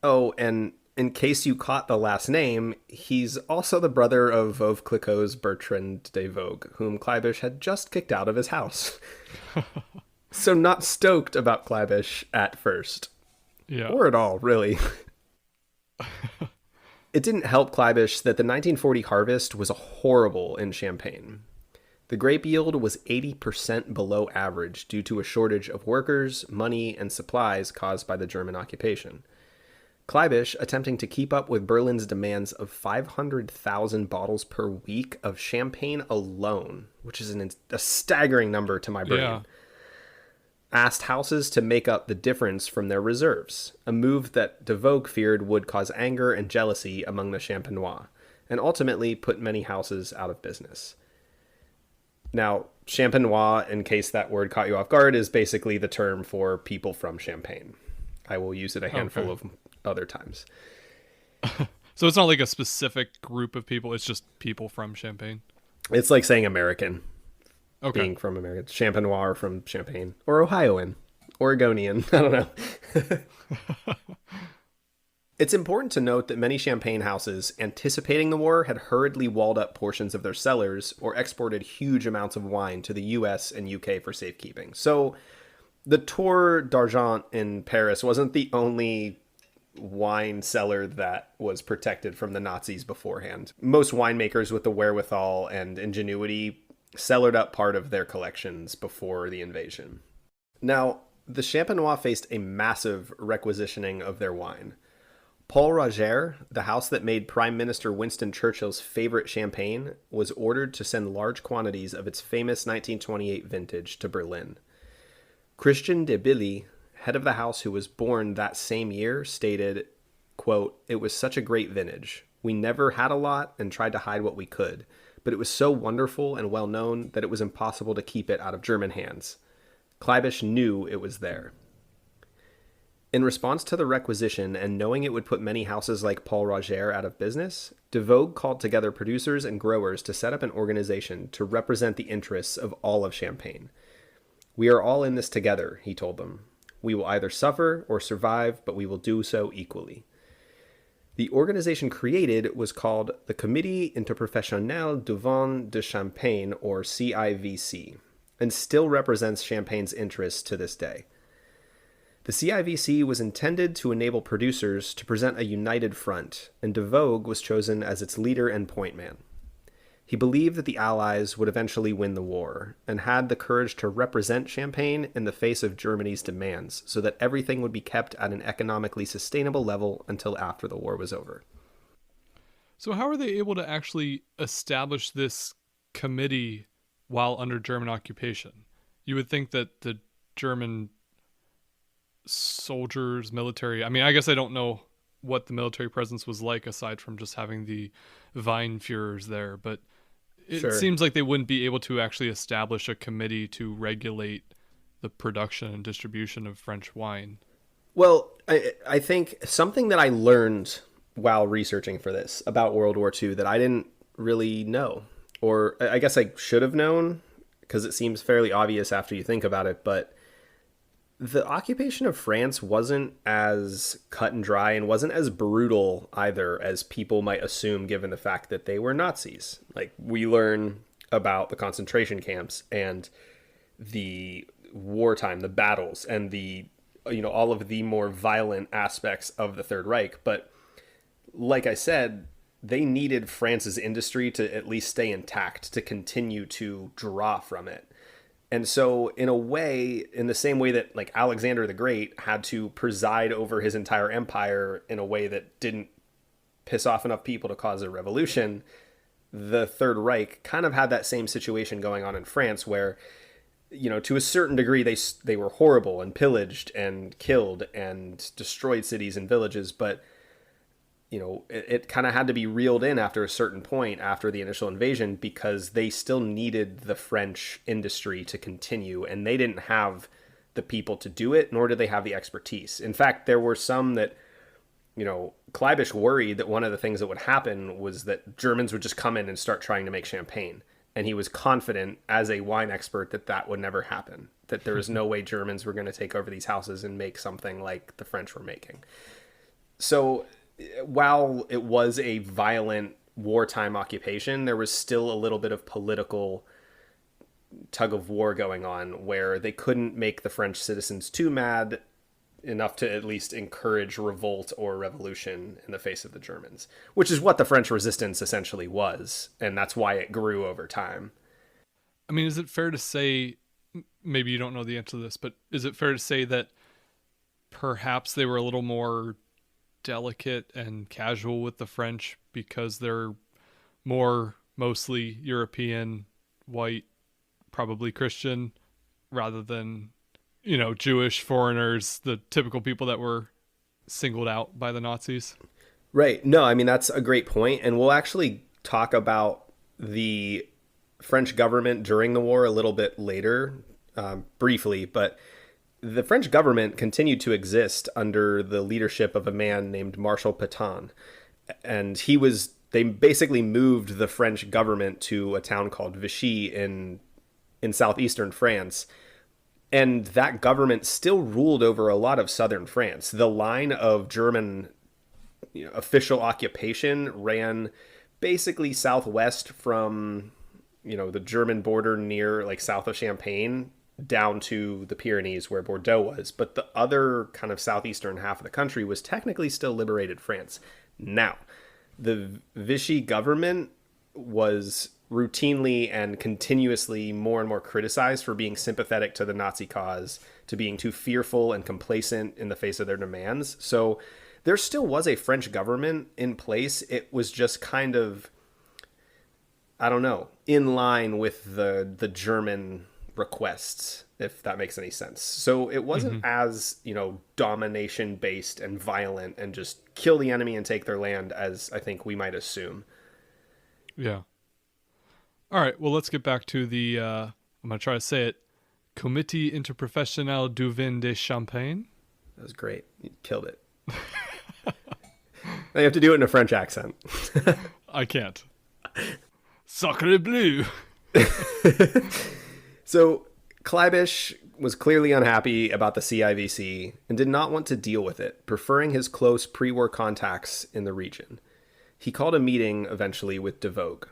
Oh, and in case you caught the last name, he's also the brother of Veuve Clicquot's Bertrand DeVogue, whom Kleibisch had just kicked out of his house. So not stoked about Kleibisch at first.
Yeah.
Or at all, really. It didn't help Kleibisch that the 1940 harvest was horrible in Champagne. The grape yield was 80% below average due to a shortage of workers, money, and supplies caused by the German occupation. Kleibisch, attempting to keep up with Berlin's demands of 500,000 bottles per week of champagne alone, which is a staggering number to my brain, asked houses to make up the difference from their reserves, a move that DeVogue feared would cause anger and jealousy among the Champenois, and ultimately put many houses out of business. Now, Champenois, in case that word caught you off guard, is basically the term for people from Champagne. I will use it a handful of other times.
So it's not like a specific group of people, it's just people from Champagne?
It's like saying American.
Okay.
Being from America. Champenois or from Champagne. Or Ohioan. Oregonian. I don't know. It's important to note that many champagne houses, anticipating the war, had hurriedly walled up portions of their cellars or exported huge amounts of wine to the US and UK for safekeeping. So the Tour d'Argent in Paris wasn't the only wine cellar that was protected from the Nazis beforehand. Most winemakers with the wherewithal and ingenuity cellared up part of their collections before the invasion. Now, the Champenois faced a massive requisitioning of their wine. Paul Roger, the house that made Prime Minister Winston Churchill's favorite champagne, was ordered to send large quantities of its famous 1928 vintage to Berlin. Christian de Billy, head of the house who was born that same year, stated, quote, "It was such a great vintage. We never had a lot and tried to hide what we could, but it was so wonderful and well known that it was impossible to keep it out of German hands. Kleibisch knew it was there." In response to the requisition and knowing it would put many houses like Paul Roger out of business, DeVogue called together producers and growers to set up an organization to represent the interests of all of Champaign. "We are all in this together," he told them. "We will either suffer or survive, but we will do so equally." The organization created was called the Comité Interprofessionnel du Vin de Champagne, or CIVC, and still represents Champaign's interests to this day. The CIVC was intended to enable producers to present a united front, and DeVogue was chosen as its leader and point man. He believed that the Allies would eventually win the war, and had the courage to represent Champaign in the face of Germany's demands, so that everything would be kept at an economically sustainable level until after the war was over.
So how are they able to actually establish this committee while under German occupation? You would think that the German soldiers, military, I mean, I guess I don't know what the military presence was like aside from just having the Weinführers there, but it seems like they wouldn't be able to actually establish a committee to regulate the production and distribution of French wine.
Well, I think something that I learned while researching for this about World War II that I didn't really know, or I guess I should have known because it seems fairly obvious after you think about it, but the occupation of France wasn't as cut and dry and wasn't as brutal either as people might assume given the fact that they were Nazis. Like, we learn about the concentration camps and the wartime, the battles, and the, all of the more violent aspects of the Third Reich. But like I said, they needed France's industry to at least stay intact, to continue to draw from it. And so, in a way, in the same way that like Alexander the Great had to preside over his entire empire in a way that didn't piss off enough people to cause a revolution, the Third Reich kind of had that same situation going on in France where, to a certain degree, they were horrible and pillaged and killed and destroyed cities and villages, but it kind of had to be reeled in after a certain point after the initial invasion because they still needed the French industry to continue, and they didn't have the people to do it, nor did they have the expertise. In fact, there were some that, Kleibisch worried that one of the things that would happen was that Germans would just come in and start trying to make champagne. And he was confident as a wine expert that that would never happen, that there was no way Germans were going to take over these houses and make something like the French were making. So while it was a violent wartime occupation, there was still a little bit of political tug of war going on where they couldn't make the French citizens too mad enough to at least encourage revolt or revolution in the face of the Germans, which is what the French resistance essentially was. And that's why it grew over time.
I mean, is it fair to say, maybe you don't know the answer to this, but is it fair to say that perhaps they were a little more delicate and casual with the French because they're mostly European, white, probably Christian, rather than, Jewish foreigners, the typical people that were singled out by the Nazis?
Right. No, I mean, that's a great point. And we'll actually talk about the French government during the war a little bit later, briefly, but the French government continued to exist under the leadership of a man named Marshal Pétain. And they basically moved the French government to a town called Vichy in southeastern France. And that government still ruled over a lot of southern France. The line of German official occupation ran basically southwest from, the German border near like south of Champaign down to the Pyrenees where Bordeaux was. But the other kind of southeastern half of the country was technically still liberated France. Now, the Vichy government was routinely and continuously more and more criticized for being sympathetic to the Nazi cause, to being too fearful and complacent in the face of their demands. So there still was a French government in place. It was just kind of, I don't know, in line with the German requests, if that makes any sense. So it wasn't as, domination based and violent and just kill the enemy and take their land as I think we might assume.
Yeah. All right. Well, let's get back to the, I'm going to try to say it, Comité Interprofessionnel du Vin de Champagne.
That was great. You killed it. You have to do it in a French accent.
I can't. Sacre bleu.
So Kleibish was clearly unhappy about the CIVC and did not want to deal with it, preferring his close pre-war contacts in the region. He called a meeting eventually with DeVogue.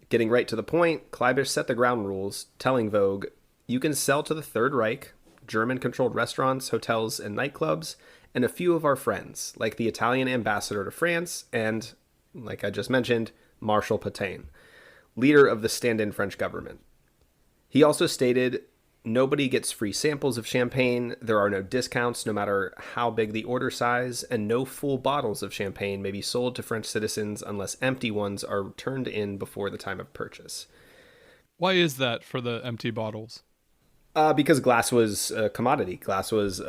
Getting right to the point, Kleibish set the ground rules, telling Vogue, "You can sell to the Third Reich, German-controlled restaurants, hotels, and nightclubs, and a few of our friends, like the Italian ambassador to France and, like I just mentioned, Marshal Pétain, leader of the stand-in French government." He also stated, "Nobody gets free samples of champagne, there are no discounts no matter how big the order size, and no full bottles of champagne may be sold to French citizens unless empty ones are turned in before the time of purchase."
Why is that for the empty bottles?
Because glass was a commodity. Glass was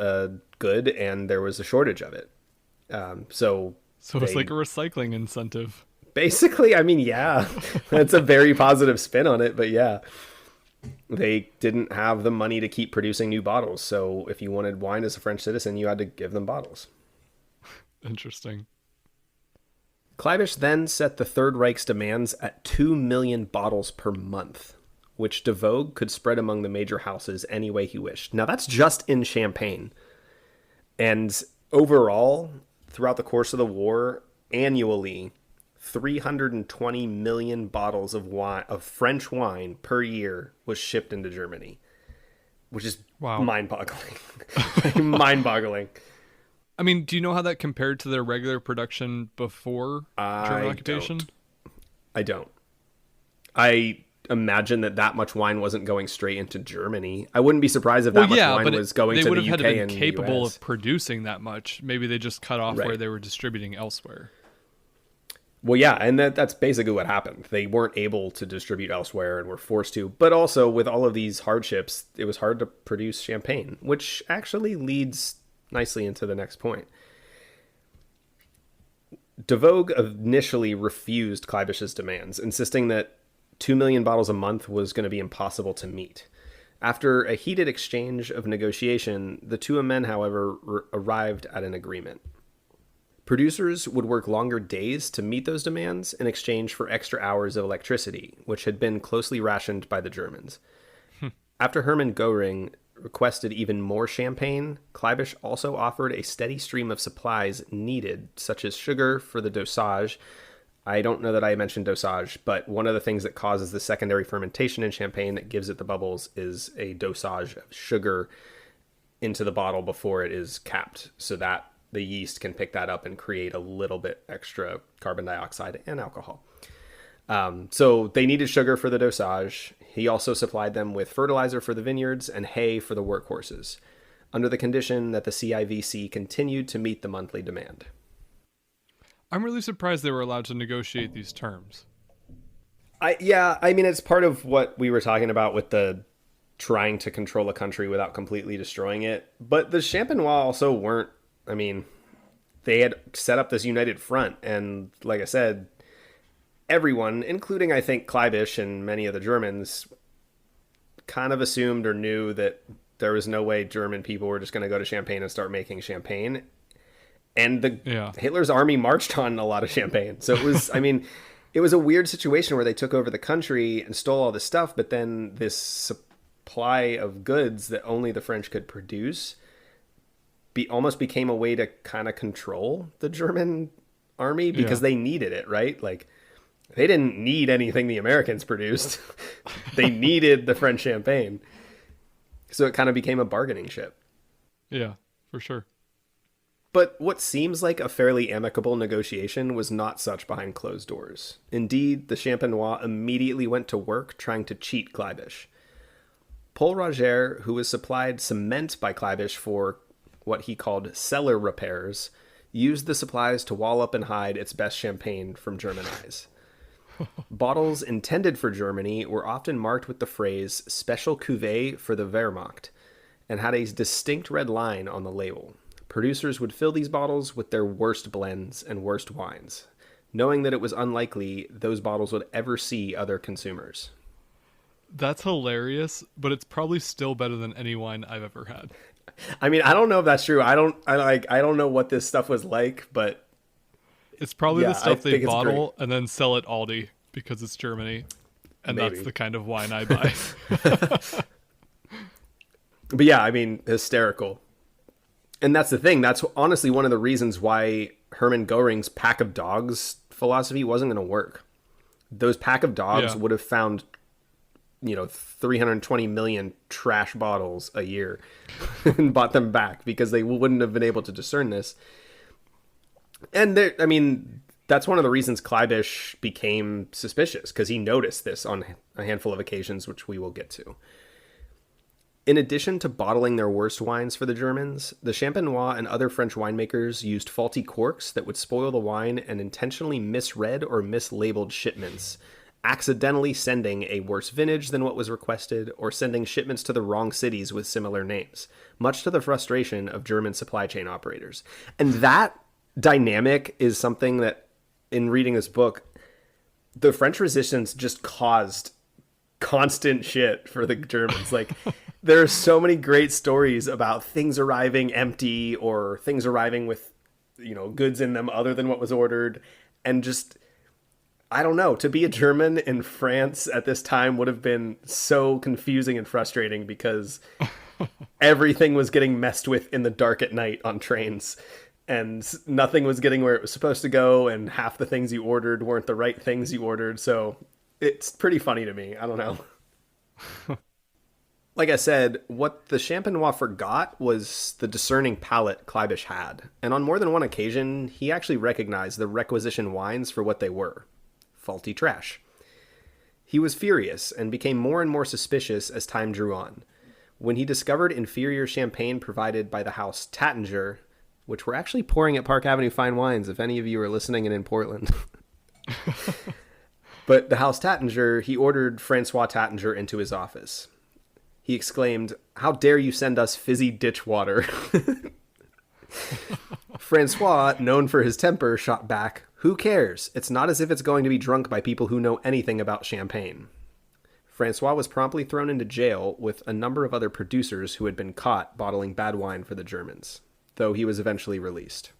good, and there was a shortage of it. So
it's like a recycling incentive.
Basically, I mean, yeah, that's a very positive spin on it, but yeah. They didn't have the money to keep producing new bottles, so if you wanted wine as a French citizen, you had to give them bottles.
Interesting.
Kleibish then set the Third Reich's demands at 2 million bottles per month, which DeVogue could spread among the major houses any way he wished. Now, that's just in Champaign. And overall, throughout the course of the war, annually, 320 million bottles of wine, of French wine per year was shipped into Germany, which is mind-boggling. Mind-boggling.
I mean, do you know how that compared to their regular production before German occupation?
I don't. I imagine that much wine wasn't going straight into Germany. I wouldn't be surprised if that much wine was going to the UK and
they would have had to
and
been capable
US.
of producing that much. Maybe they just cut off where they were distributing elsewhere.
Well, yeah, and that's basically what happened. They weren't able to distribute elsewhere and were forced to. But also, with all of these hardships, it was hard to produce champagne, which actually leads nicely into the next point. DeVogue initially refused Kleibish's demands, insisting that 2 million bottles a month was going to be impossible to meet. After a heated exchange of negotiation, the two men, however, arrived at an agreement. Producers would work longer days to meet those demands in exchange for extra hours of electricity, which had been closely rationed by the Germans. After Hermann Göring requested even more champagne, Kleibish also offered a steady stream of supplies needed, such as sugar for the dosage. I don't know that I mentioned dosage, but one of the things that causes the secondary fermentation in champagne that gives it the bubbles is a dosage of sugar into the bottle before it is capped, so that the yeast can pick that up and create a little bit extra carbon dioxide and alcohol. So they needed sugar for the dosage. He also supplied them with fertilizer for the vineyards and hay for the workhorses, under the condition that the CIVC continued to meet the monthly demand.
I'm really surprised they were allowed to negotiate these terms.
I mean, it's part of what we were talking about with the trying to control a country without completely destroying it. But the Champenois also weren't, I mean, they had set up this united front, and like I said, everyone, including I think Kleibish and many of the Germans, kind of assumed or knew that there was no way German people were just going to go to Champaign and start making champagne. And Hitler's army marched on a lot of champagne. So it was, I mean, it was a weird situation where they took over the country and stole all this stuff, but then this supply of goods that only the French could produce almost became a way to kind of control the German army because they needed it, right? Like, they didn't need anything the Americans produced. They needed the French champagne. So it kind of became a bargaining chip.
Yeah, for sure.
But what seems like a fairly amicable negotiation was not such behind closed doors. Indeed, the Champenois immediately went to work trying to cheat Kleibish. Paul Roger, who was supplied cement by Kleibish for what he called cellar repairs, used the supplies to wall up and hide its best champagne from German eyes. Bottles intended for Germany were often marked with the phrase "Special Cuvée for the Wehrmacht" and had a distinct red line on the label. Producers would fill these bottles with their worst blends and worst wines, knowing that it was unlikely those bottles would ever see other consumers.
That's hilarious, but it's probably still better than any wine I've ever had.
I mean, I don't know if that's true. I don't know what this stuff was like, but
It's probably
yeah,
the
I
stuff they
think it's
bottle and then sell at Aldi because it's Germany, and that's
Maybe.
the kind of wine I buy.
But yeah, I mean, hysterical. And that's the thing. That's honestly one of the reasons why Hermann Goring's pack of dogs philosophy wasn't going to work. Those pack of dogs
Yeah.
would have found, 320 million trash bottles a year and bought them back because they wouldn't have been able to discern this. And I mean, that's one of the reasons Kleibisch became suspicious, because he noticed this on a handful of occasions, which we will get to. In addition to bottling their worst wines for the Germans, the Champenois and other French winemakers used faulty corks that would spoil the wine and intentionally misread or mislabeled shipments, accidentally sending a worse vintage than what was requested or sending shipments to the wrong cities with similar names, much to the frustration of German supply chain operators. And that dynamic is something that, in reading this book, the French resistance just caused constant shit for the Germans. Like, there are so many great stories about things arriving empty or things arriving with, goods in them other than what was ordered. And just, I don't know, to be a German in France at this time would have been so confusing and frustrating because everything was getting messed with in the dark at night on trains. And nothing was getting where it was supposed to go. And half the things you ordered weren't the right things you ordered. So it's pretty funny to me. I don't know. Like I said, what the Champenois forgot was the discerning palate Kleibisch had. And on more than one occasion, he actually recognized the requisition wines for what they were: faulty trash. He was furious and became more and more suspicious as time drew on. When he discovered inferior champagne provided by the house Tattinger, which we're actually pouring at Park Avenue Fine Wines, if any of you are listening and in Portland. But the house Tattinger, he ordered Francois Tattinger into his office. He exclaimed, "How dare you send us fizzy ditch water?" Francois, known for his temper, shot back, "Who cares? It's not as if it's going to be drunk by people who know anything about champagne." Francois was promptly thrown into jail with a number of other producers who had been caught bottling bad wine for the Germans, though he was eventually released.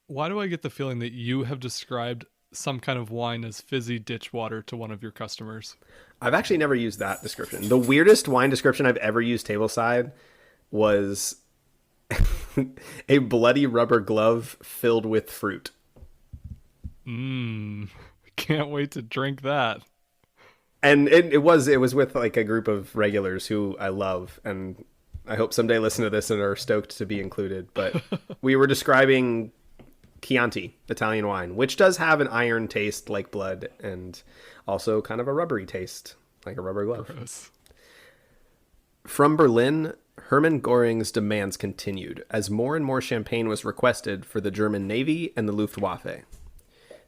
Why do I get the feeling that you have described some kind of wine as fizzy ditch water to one of your customers?
I've actually never used that description. The weirdest wine description I've ever used tableside was a bloody rubber glove filled with fruit.
Can't wait to drink that.
And it was with like a group of regulars who I love, and I hope someday listen to this and are stoked to be included. But we were describing Chianti, Italian wine, which does have an iron taste like blood and also kind of a rubbery taste like a rubber glove.
Gross.
From Berlin, Hermann Göring's demands continued as more and more champagne was requested for the German Navy and the Luftwaffe.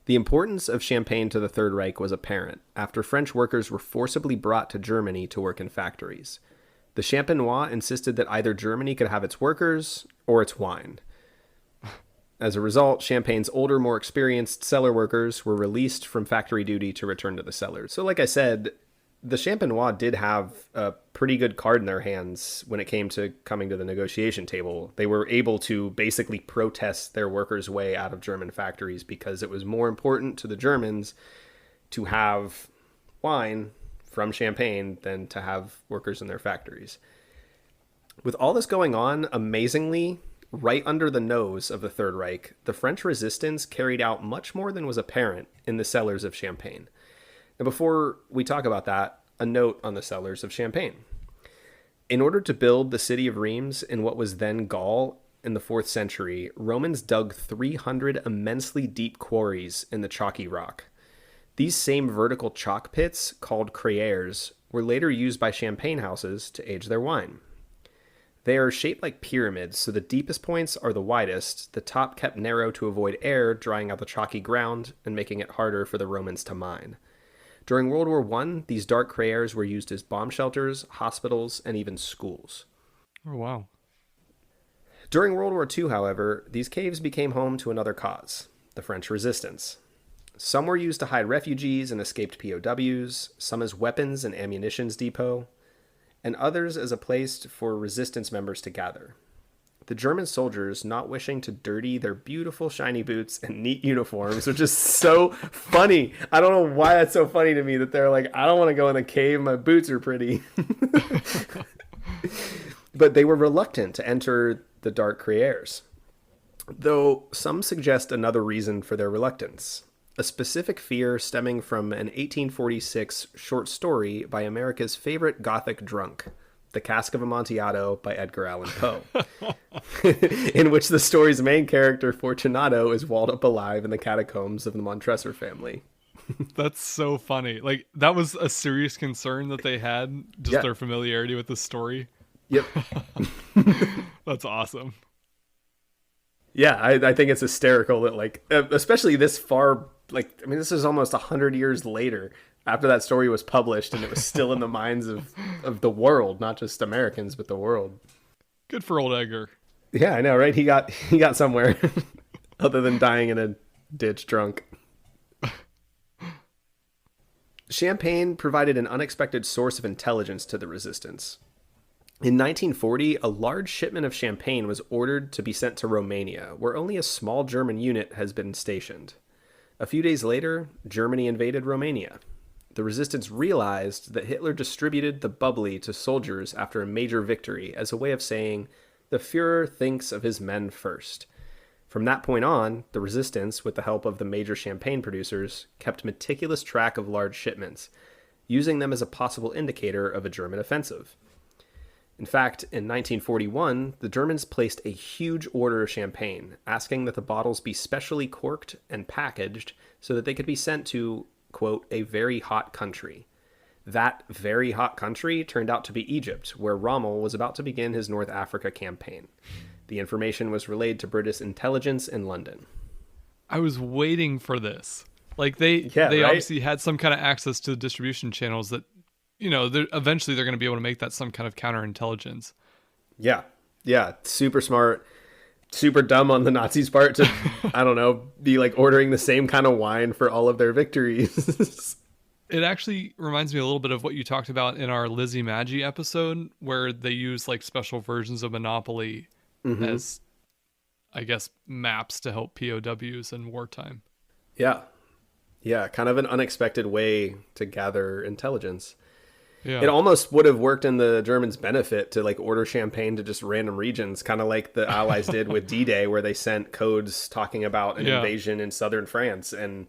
The importance of champagne to the Third Reich was apparent after French workers were forcibly brought to Germany to work in factories. The Champenois insisted that either Germany could have its workers or its wine. As a result, Champagne's older, more experienced cellar workers were released from factory duty to return to the cellars. So like I said, the Champenois did have a pretty good card in their hands when it came to coming to the negotiation table. They were able to basically protest their workers' way out of German factories because it was more important to the Germans to have wine from Champagne than to have workers in their factories. With all this going on, amazingly, right under the nose of the Third Reich, the French resistance carried out much more than was apparent in the cellars of Champagne. Now, before we talk about that, a note on the cellars of Champagne. In order to build the city of Reims in what was then Gaul in the 4th century, Romans dug 300 immensely deep quarries in the chalky rock. These same vertical chalk pits, called crayères, were later used by champagne houses to age their wine. They are shaped like pyramids, so the deepest points are the widest, the top kept narrow to avoid air drying out the chalky ground and making it harder for the Romans to mine. During World War I, these dark crayères were used as bomb shelters, hospitals, and even schools.
Oh, wow.
During World War II, however, these caves became home to another cause, the French resistance. Some were used to hide refugees and escaped POWs, some as weapons and ammunitions depot, and others as a place for resistance members to gather. the German soldiers not wishing to dirty their beautiful shiny boots and neat uniforms, which is so funny. I don't know why that's so funny to me that they're like, I don't want to go in the cave, my boots are pretty. But they were reluctant to enter the dark criers, though some suggest another reason for their reluctance. A specific fear stemming from an 1846 short story by America's favorite Gothic drunk, The Cask of Amontillado by Edgar Allan Poe, in which the story's main character, Fortunato, is walled up alive in the catacombs of the Montresor family.
That's so funny. Like, that was a serious concern that they had, just their familiarity with the story.
Yep.
That's awesome.
Yeah, I think it's hysterical that, like, especially this far, like, I mean, this is almost 100 years later after that story was published, and it was still in the minds of the world, not just Americans, but the world.
Good for old Edgar.
Yeah, I know, right? He got somewhere other than dying in a ditch drunk. Champaign provided an unexpected source of intelligence to the resistance. In 1940, a large shipment of champagne was ordered to be sent to Romania, where only a small German unit has been stationed. A few days later, Germany invaded Romania. The resistance realized that Hitler distributed the bubbly to soldiers after a major victory as a way of saying, the Führer thinks of his men first. From that point on, the resistance, with the help of the major champagne producers, kept meticulous track of large shipments, using them as a possible indicator of a German offensive. In fact, in 1941, the Germans placed a huge order of champagne, asking that the bottles be specially corked and packaged so that they could be sent to, quote, a very hot country. That very hot country turned out to be Egypt, where Rommel was about to begin his North Africa campaign. The information was relayed to British intelligence in London.
I was waiting for this. Like, they
right?
obviously had some kind of access to the distribution channels that, you know, eventually they're going to be able to make that some kind of counterintelligence.
Yeah. Super smart, super dumb on the Nazis' part to, I don't know, be like ordering the same kind of wine for all of their victories.
It actually reminds me a little bit of what you talked about in our Lizzie Maggi episode, where they use like special versions of Monopoly as, I guess, maps to help POWs in wartime.
Yeah, kind of an unexpected way to gather intelligence.
Yeah.
It almost would have worked in the Germans' benefit to like order champagne to just random regions, kind of like the Allies did with D-Day, where they sent codes talking about an invasion in southern France and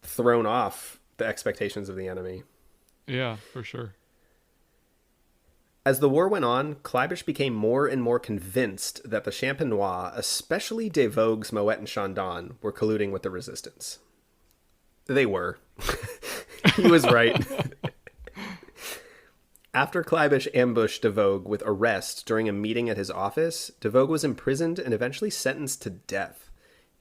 thrown off the expectations of the enemy.
Yeah, for sure.
As the war went on, Kleibisch became more and more convinced that the Champenois, especially DeVogue's Moet and Chandon, were colluding with the resistance. They were. He was right. After Kleibisch ambushed DeVogue with arrest during a meeting at his office, DeVogue was imprisoned and eventually sentenced to death.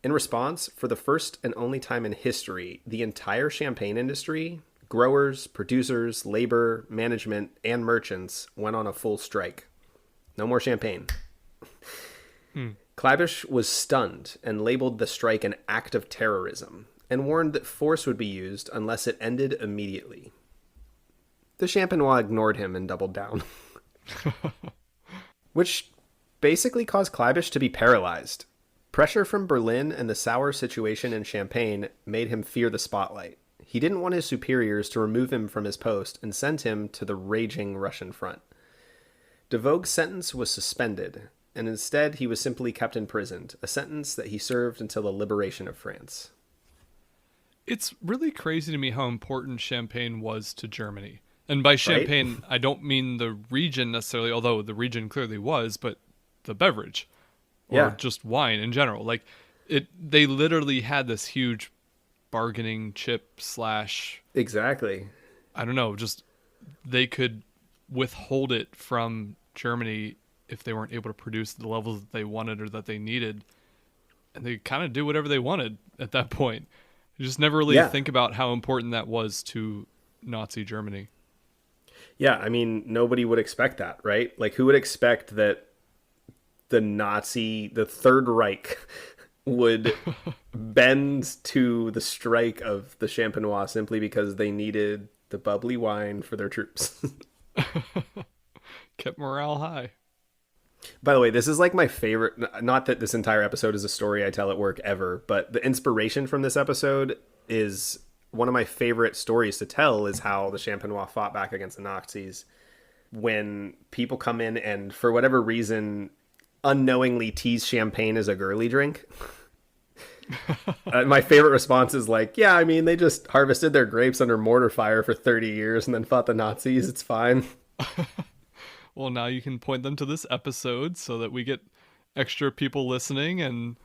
In response, for the first and only time in history, the entire champagne industry, growers, producers, labor, management, and merchants went on a full strike. No more champagne. Kleibisch was stunned and labeled the strike an act of terrorism and warned that force would be used unless it ended immediately. The Champenois ignored him and doubled down. Which basically caused Kleibisch to be paralyzed. Pressure from Berlin and the sour situation in Champaign made him fear the spotlight. He didn't want his superiors to remove him from his post and send him to the raging Russian front. DeVogue's sentence was suspended, and instead he was simply kept imprisoned, a sentence that he served until the liberation of France.
It's really crazy to me how important Champagne was to Germany. And by Champagne, I don't mean the region necessarily, although the region clearly was, but the beverage. Or just wine in general. Like, they literally had this huge bargaining chip /
Exactly.
I don't know, just they could withhold it from Germany if they weren't able to produce the levels that they wanted or that they needed. And they kind of do whatever they wanted at that point. You just never really think about how important that was to Nazi Germany.
Yeah, I mean, nobody would expect that, right? Like, who would expect that the Third Reich would bend to the strike of the Champenois simply because they needed the bubbly wine for their troops?
Kept morale high.
By the way, this is like my favorite. Not that this entire episode is a story I tell at work ever, but the inspiration from this episode is one of my favorite stories to tell is how the Champenois fought back against the Nazis. When people come in and, for whatever reason, unknowingly tease champagne as a girly drink. My favorite response is like, yeah, I mean, they just harvested their grapes under mortar fire for 30 years and then fought the Nazis. It's fine.
Well, now you can point them to this episode so that we get extra people listening and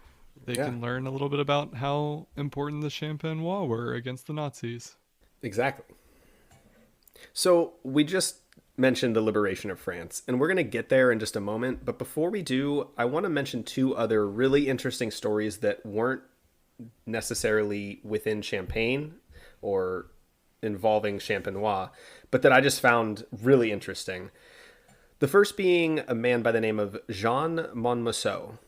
they can learn a little bit about how important the Champenois were against the Nazis.
Exactly. So we just mentioned the liberation of France, and we're going to get there in just a moment. But before we do, I want to mention two other really interesting stories that weren't necessarily within Champagne or involving Champenois, but that I just found really interesting. The first being a man by the name of Jean Monmousseau,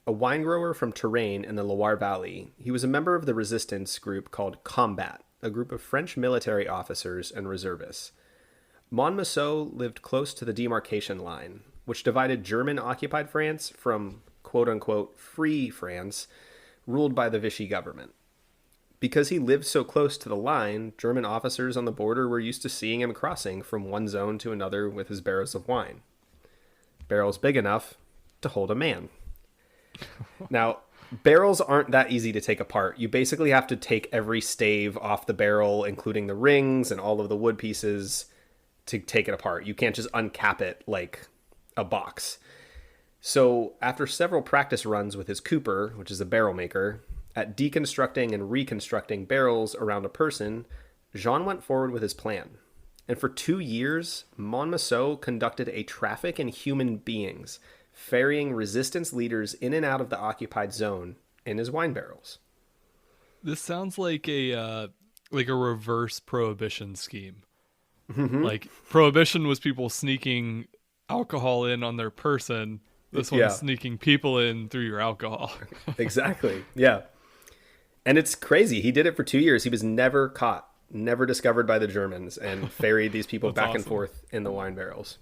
a wine grower from Touraine in the Loire Valley. He was a member of the resistance group called Combat, a group of French military officers and reservists. Monmousseau lived close to the demarcation line, which divided German-occupied France from quote-unquote free France, ruled by the Vichy government. Because he lived so close to the line, German officers on the border were used to seeing him crossing from one zone to another with his barrels of wine. Barrels big enough to hold a man. Now, barrels aren't that easy to take apart. You basically have to take every stave off the barrel, including the rings and all of the wood pieces, to take it apart. You can't just uncap it like a box. So after several practice runs with his cooper, which is a barrel maker, at deconstructing and reconstructing barrels around a person, Jean went forward with his plan. And for 2 years, Monmousseau conducted a traffic in human beings, ferrying resistance leaders in and out of the occupied zone in his wine barrels.
This sounds like a reverse prohibition scheme. Mm-hmm. Like prohibition was people sneaking alcohol in on their person. This one's sneaking people in through your alcohol.
Exactly. Yeah. And it's crazy. He did it for 2 years. He was never caught, never discovered by the Germans, and ferried these people back and forth in the wine barrels.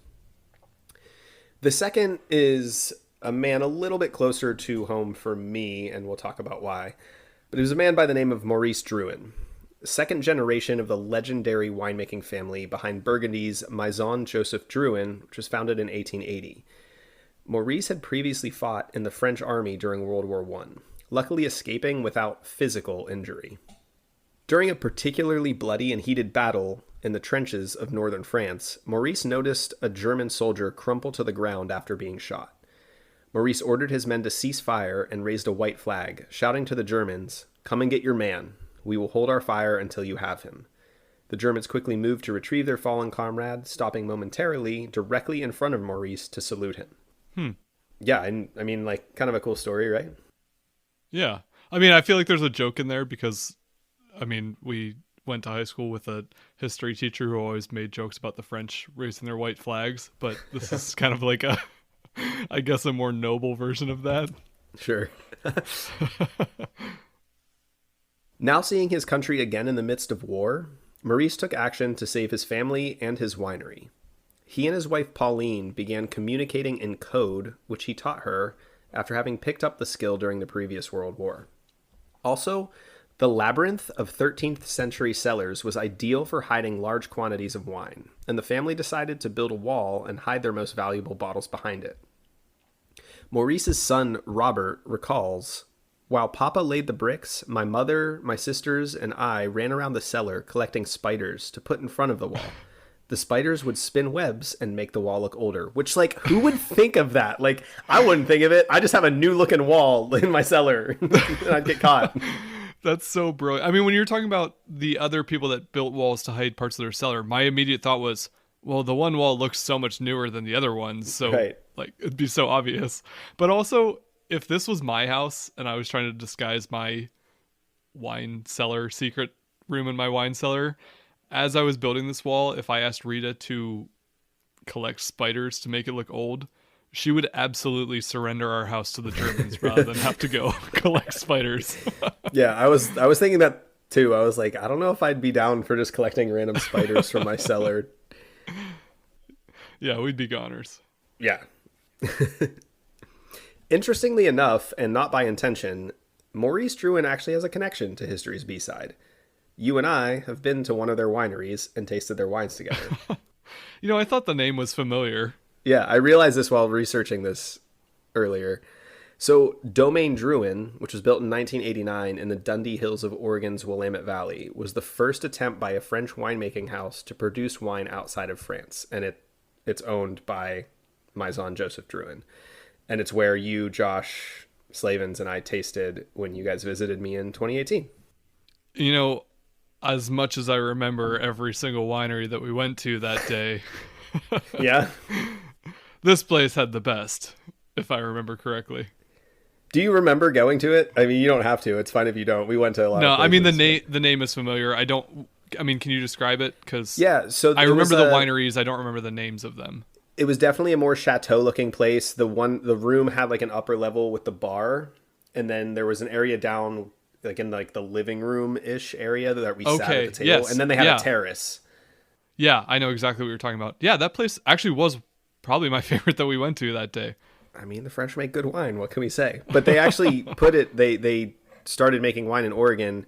The second is a man a little bit closer to home for me, and we'll talk about why. But it was a man by the name of Maurice Drouin, second generation of the legendary winemaking family behind Burgundy's Maison Joseph Drouin, which was founded in 1880. Maurice had previously fought in the French army during World War I, luckily escaping without physical injury. During a particularly bloody and heated battle in the trenches of northern France, Maurice noticed a German soldier crumple to the ground after being shot. Maurice ordered his men to cease fire and raised a white flag, shouting to the Germans, "Come and get your man. We will hold our fire until you have him." The Germans quickly moved to retrieve their fallen comrade, stopping momentarily directly in front of Maurice to salute him. Yeah, and I mean, like, kind of a cool story, right?
Yeah. I mean, I feel like there's a joke in there because, I mean, we went to high school with a history teacher who always made jokes about the French raising their white flags, but this is kind of like I guess a more noble version of that.
Sure. Now seeing his country again in the midst of war, Maurice took action to save his family and his winery. He and his wife Pauline began communicating in code, which he taught her after having picked up the skill during the previous World War. Also, the labyrinth of 13th century cellars was ideal for hiding large quantities of wine, and the family decided to build a wall and hide their most valuable bottles behind it. Maurice's son Robert recalls, "While Papa laid the bricks, my mother, my sisters, and I ran around the cellar collecting spiders to put in front of the wall. The spiders would spin webs and make the wall look older." Which, like, who would think of that? Like, I wouldn't think of it. I just have a new looking wall in my cellar and I'd get caught.
That's so brilliant. I mean, when you're talking about the other people that built walls to hide parts of their cellar, my immediate thought was, well, the one wall looks so much newer than the other ones. So, like, it'd be so obvious. But also, if this was my house and I was trying to disguise my wine cellar, secret room in my wine cellar, as I was building this wall, if I asked Rita to collect spiders to make it look old, she would absolutely surrender our house to the Germans rather than have to go collect spiders.
Yeah, I was thinking that too. I was like, I don't know if I'd be down for just collecting random spiders from my cellar.
Yeah, we'd be goners.
Yeah. Interestingly enough, and not by intention, Maurice Drouin actually has a connection to History's B-side. You and I have been to one of their wineries and tasted their wines together.
I thought the name was familiar.
Yeah, I realized this while researching this earlier. So, Domaine Drouin, which was built in 1989 in the Dundee Hills of Oregon's Willamette Valley, was the first attempt by a French winemaking house to produce wine outside of France, and it's owned by Maison Joseph Drouin. And it's where you, Josh Slavens, and I tasted when you guys visited me in 2018.
As much as I remember every single winery that we went to that day,
Yeah?
this place had the best, if I remember correctly.
Do you remember going to it? I mean, you don't have to. It's fine if you don't. We went to a lot of places.
I mean, the name is familiar. Can you describe it? Because
yeah, so
I remember the wineries. I don't remember the names of them.
It was definitely a more chateau-looking place. The room had like an upper level with the bar, and then there was an area down, like in like the living room-ish area that we sat at the table,
yes,
and then they had a terrace.
Yeah, I know exactly what you're talking about. Yeah, that place actually was probably my favorite that we went to that day.
I mean, the French make good wine. What can we say? But they actually they started making wine in Oregon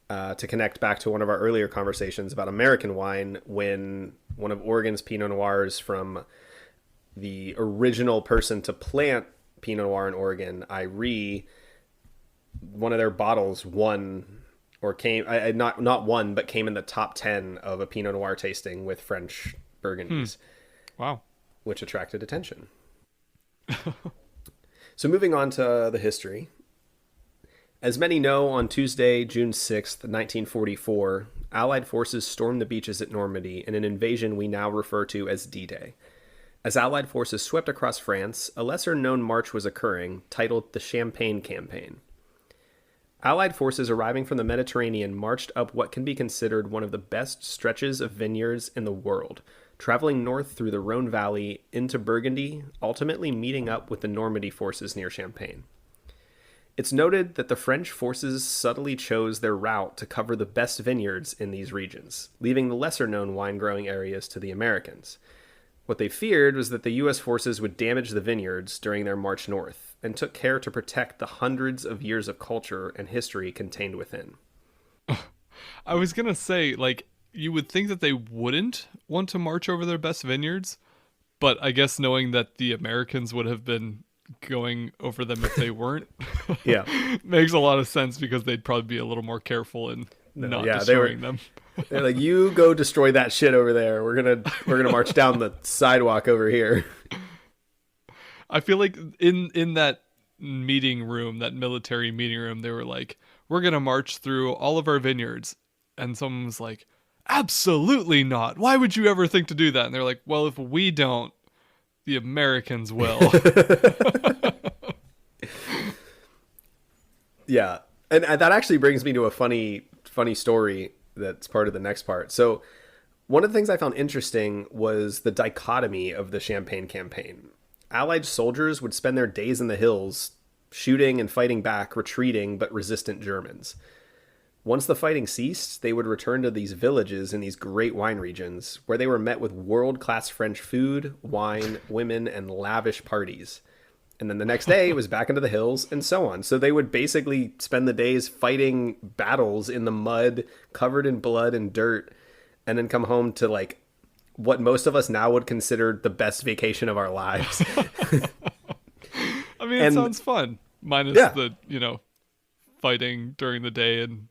to connect back to one of our earlier conversations about American wine when one of Oregon's Pinot Noirs from the original person to plant Pinot Noir in Oregon, Irie, one of their bottles won or came, not won, but came in the top 10 of a Pinot Noir tasting with French Burgundies.
Wow.
Which attracted attention. So moving on to the history. As many know, on Tuesday, June 6th, 1944, Allied forces stormed the beaches at Normandy in an invasion we now refer to as D-Day. As Allied forces swept across France, a lesser-known march was occurring, titled the Champaign Campaign. Allied forces arriving from the Mediterranean marched up what can be considered one of the best stretches of vineyards in the world, traveling north through the Rhone Valley into Burgundy, ultimately meeting up with the Normandy forces near Champaign. It's noted that the French forces subtly chose their route to cover the best vineyards in these regions, leaving the lesser-known wine-growing areas to the Americans. What they feared was that the U.S. forces would damage the vineyards during their march north, and took care to protect the hundreds of years of culture and history contained within.
I was going to say, you would think that they wouldn't want to march over their best vineyards, but I guess knowing that the Americans would have been going over them if they weren't
Yeah.
makes a lot of sense, because they'd probably be a little more careful in not destroying them.
They're like, you go destroy that shit over there. We're gonna march down the sidewalk over here.
I feel like in that meeting room, that military meeting room, they were like, we're gonna march through all of our vineyards, and someone was like, absolutely not. Why would you ever think to do that? And they're like, well, if we don't, the Americans will.
Yeah. And that actually brings me to a funny story that's part of the next part. So one of the things I found interesting was the dichotomy of the Champaign campaign. Allied soldiers would spend their days in the hills shooting and fighting back retreating but resistant Germans. Once the fighting ceased, they would return to these villages in these great wine regions, where they were met with world-class French food, wine, women, and lavish parties. And then the next day, it was back into the hills, and so on. So they would basically spend the days fighting battles in the mud, covered in blood and dirt, and then come home to, what most of us now would consider the best vacation of our lives.
I mean, it sounds fun. Minus the, fighting during the day and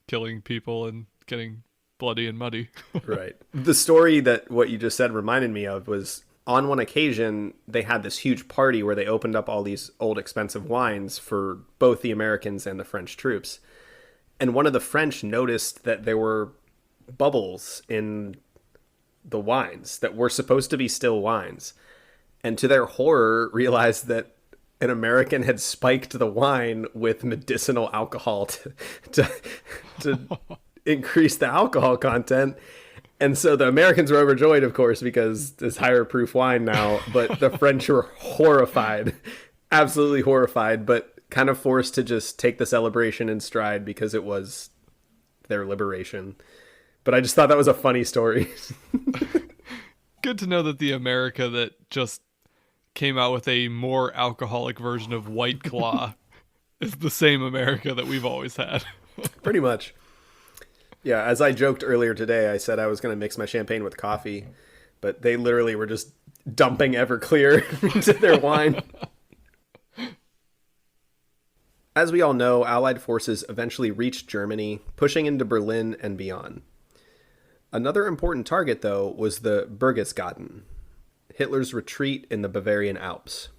killing people and getting bloody and muddy.
Right. The story that what you just said reminded me of was, on one occasion, they had this huge party where they opened up all these old expensive wines for both the Americans and the French troops. And one of the French noticed that there were bubbles in the wines that were supposed to be still wines. And to their horror, realized that an American had spiked the wine with medicinal alcohol to increase the alcohol content. And so the Americans were overjoyed, of course, because it's higher proof wine now. But the French were horrified, absolutely horrified, but kind of forced to just take the celebration in stride because it was their liberation. But I just thought that was a funny story.
Good to know that the America that just came out with a more alcoholic version of White Claw, is the same America that we've always had.
Pretty much. Yeah, as I joked earlier today, I said I was going to mix my champagne with coffee, but they literally were just dumping Everclear into their wine. As we all know, Allied forces eventually reached Germany, pushing into Berlin and beyond. Another important target, though, was the Berchtesgaden, Hitler's retreat in the Bavarian Alps.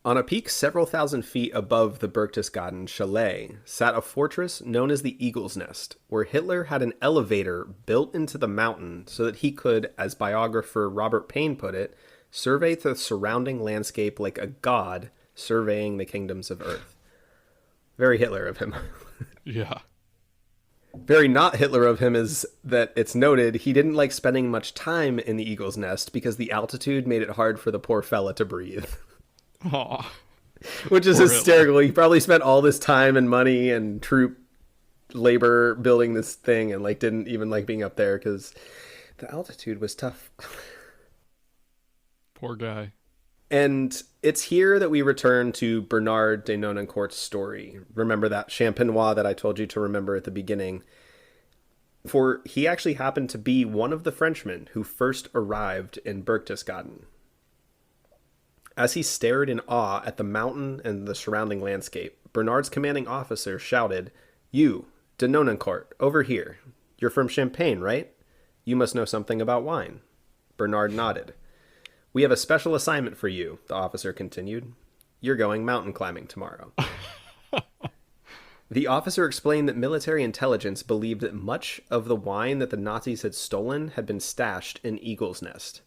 On a peak several thousand feet above the Berchtesgaden chalet sat a fortress known as the Eagle's Nest, where Hitler had an elevator built into the mountain so that he could, as biographer Robert Payne put it, survey the surrounding landscape like a god surveying the kingdoms of earth. Very Hitler of him.
Yeah.
Very not Hitler of him is that it's noted he didn't like spending much time in the Eagle's Nest because the altitude made it hard for the poor fella to breathe.
Aw.
Which is
Poor
hysterical. He probably spent all this time and money and troop labor building this thing and like didn't even like being up there because the altitude was tough.
Poor guy.
And it's here that we return to Bernard de Nonancourt's story. Remember that Champenois that I told you to remember at the beginning? For he actually happened to be one of the Frenchmen who first arrived in Berchtesgaden. As he stared in awe at the mountain and the surrounding landscape, Bernard's commanding officer shouted, "You, de Nonancourt, over here. You're from Champaign, right? You must know something about wine." Bernard nodded. "We have a special assignment for you," the officer continued. "You're going mountain climbing tomorrow." The officer explained that military intelligence believed that much of the wine that the Nazis had stolen had been stashed in Eagle's Nest.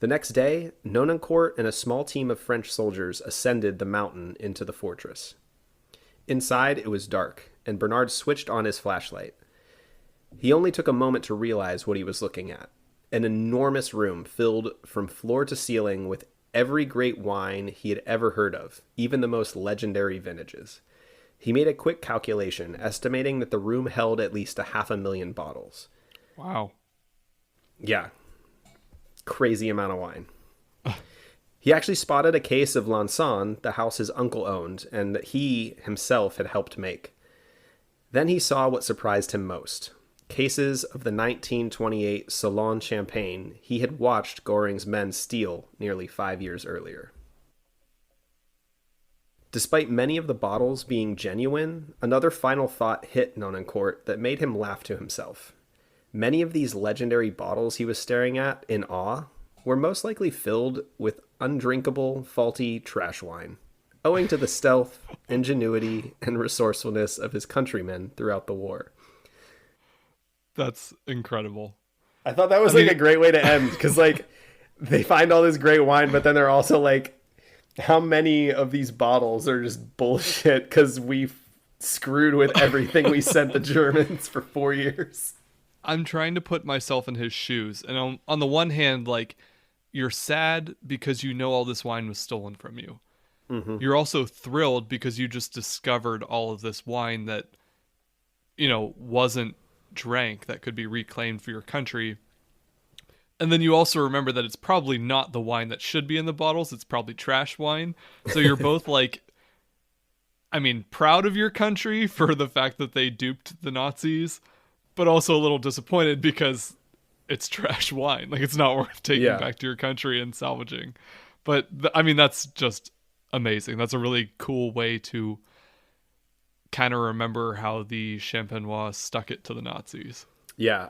The next day, Nonancourt and a small team of French soldiers ascended the mountain into the fortress. Inside, it was dark, and Bernard switched on his flashlight. He only took a moment to realize what he was looking at. An enormous room filled from floor to ceiling with every great wine he had ever heard of, even the most legendary vintages. He made a quick calculation, estimating that the room held at least 500,000 bottles.
Wow.
Yeah. Crazy amount of wine. He actually spotted a case of Lanson the house his uncle owned, and that he himself had helped make. Then he saw what surprised him most. Cases of the 1928 Salon Champagne he had watched Goring's men steal nearly 5 years earlier. Despite many of the bottles being genuine, another final thought hit Nonancourt that made him laugh to himself. Many of these legendary bottles he was staring at in awe were most likely filled with undrinkable, faulty trash wine, owing to the stealth, ingenuity, and resourcefulness of his countrymen throughout the war.
That's incredible.
I thought that was a great way to end because like they find all this great wine, but then they're also like, how many of these bottles are just bullshit because we screwed with everything we sent the Germans for 4 years?
I'm trying to put myself in his shoes, and on the one hand, like, you're sad because you know all this wine was stolen from you. Mm-hmm. You're also thrilled because you just discovered all of this wine that, wasn't drank, that could be reclaimed for your country. And then you also remember that it's probably not the wine that should be in the bottles. It's probably trash wine. So you're both like, proud of your country for the fact that they duped the Nazis, but also a little disappointed because it's trash wine. Like, it's not worth taking back to your country and salvaging. But that's just amazing. That's a really cool way to kind of remember how the Champenois stuck it to the Nazis.
Yeah,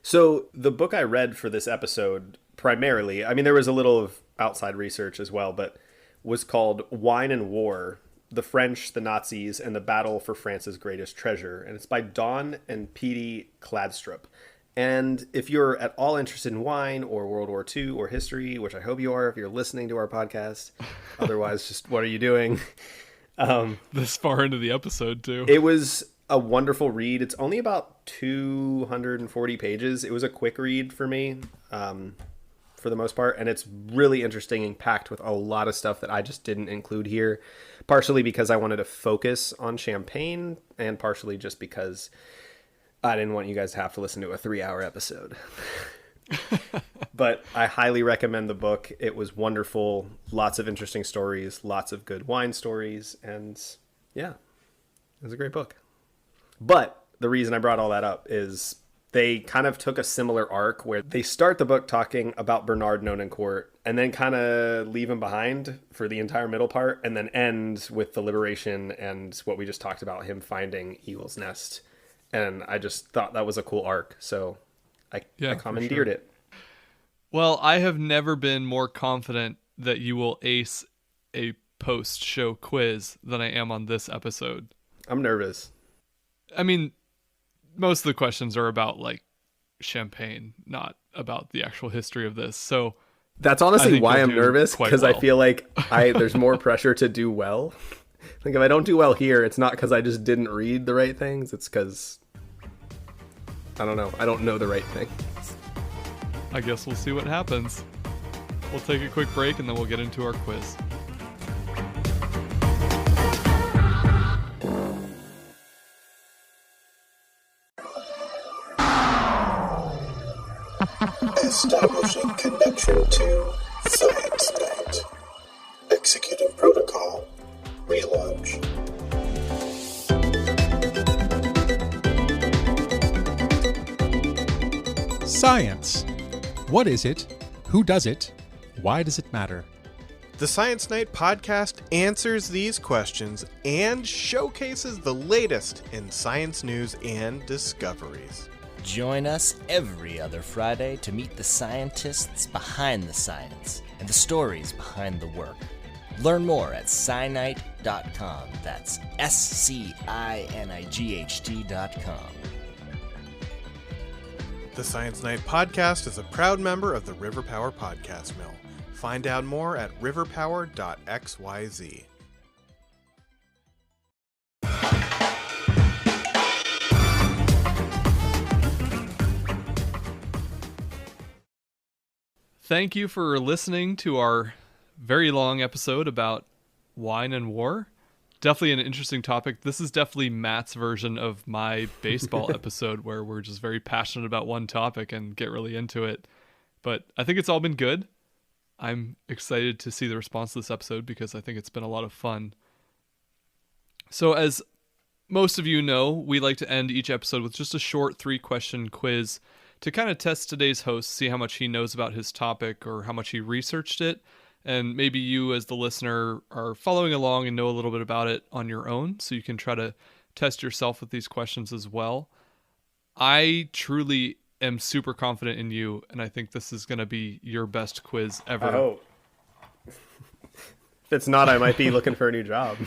so the book I read for this episode primarily, there was a little of outside research as well, but was called Wine and War, The French, the Nazis, and the Battle for France's Greatest Treasure. And it's by Dawn and Petey Kladstrup. And if you're at all interested in wine or World War II or history, which I hope you are if you're listening to our podcast, otherwise just what are you doing?
This far into the episode too.
It was a wonderful read. It's only about 240 pages. It was a quick read for me, for the most part, and it's really interesting and packed with a lot of stuff that I just didn't include here, partially because I wanted to focus on Champaign, and partially just because I didn't want you guys to have to listen to a 3-hour episode. But I highly recommend the book. It was wonderful. Lots of interesting stories, lots of good wine stories. And yeah, it was a great book. But the reason I brought all that up is they kind of took a similar arc where they start the book talking about Bernard Nonancourt and then kind of leave him behind for the entire middle part and then end with the liberation and what we just talked about, him finding Eagle's Nest. And I just thought that was a cool arc. So I commandeered it.
Well, I have never been more confident that you will ace a post-show quiz than I am on this episode.
I'm nervous.
I mean, most of the questions are about like Champaign, not about the actual history of this. So
that's honestly why I'm nervous, because
well.
I feel like there's more pressure to do well. Like if I don't do well here, it's not because I just didn't read the right things. It's because I don't know. I don't know the right thing.
I guess we'll see what happens. We'll take a quick break and then we'll get into our quiz.
Establishing connection to Science Night. Executing protocol. Relaunch.
Science. What is it? Who does it? Why does it matter?
The Science Night podcast answers these questions and showcases the latest in science news and discoveries.
Join us every other Friday to meet the scientists behind the science and the stories behind the work. Learn more at scinight.com. That's SCINIGHT.com.
The Science Night podcast is a proud member of the River Power Podcast Mill. Find out more at riverpower.xyz.
Thank you for listening to our very long episode about wine and war. Definitely an interesting topic. This is definitely Matt's version of my baseball episode where we're just very passionate about one topic and get really into it. But I think it's all been good. I'm excited to see the response to this episode because I think it's been a lot of fun. So as most of you know, we like to end each episode with just a short 3-question quiz to kind of test today's host, see how much he knows about his topic or how much he researched it. And maybe you as the listener are following along and know a little bit about it on your own, so you can try to test yourself with these questions as well. I truly am super confident in you, and I think this is going to be your best quiz ever.
I hope. If it's not, I might be looking for a new job.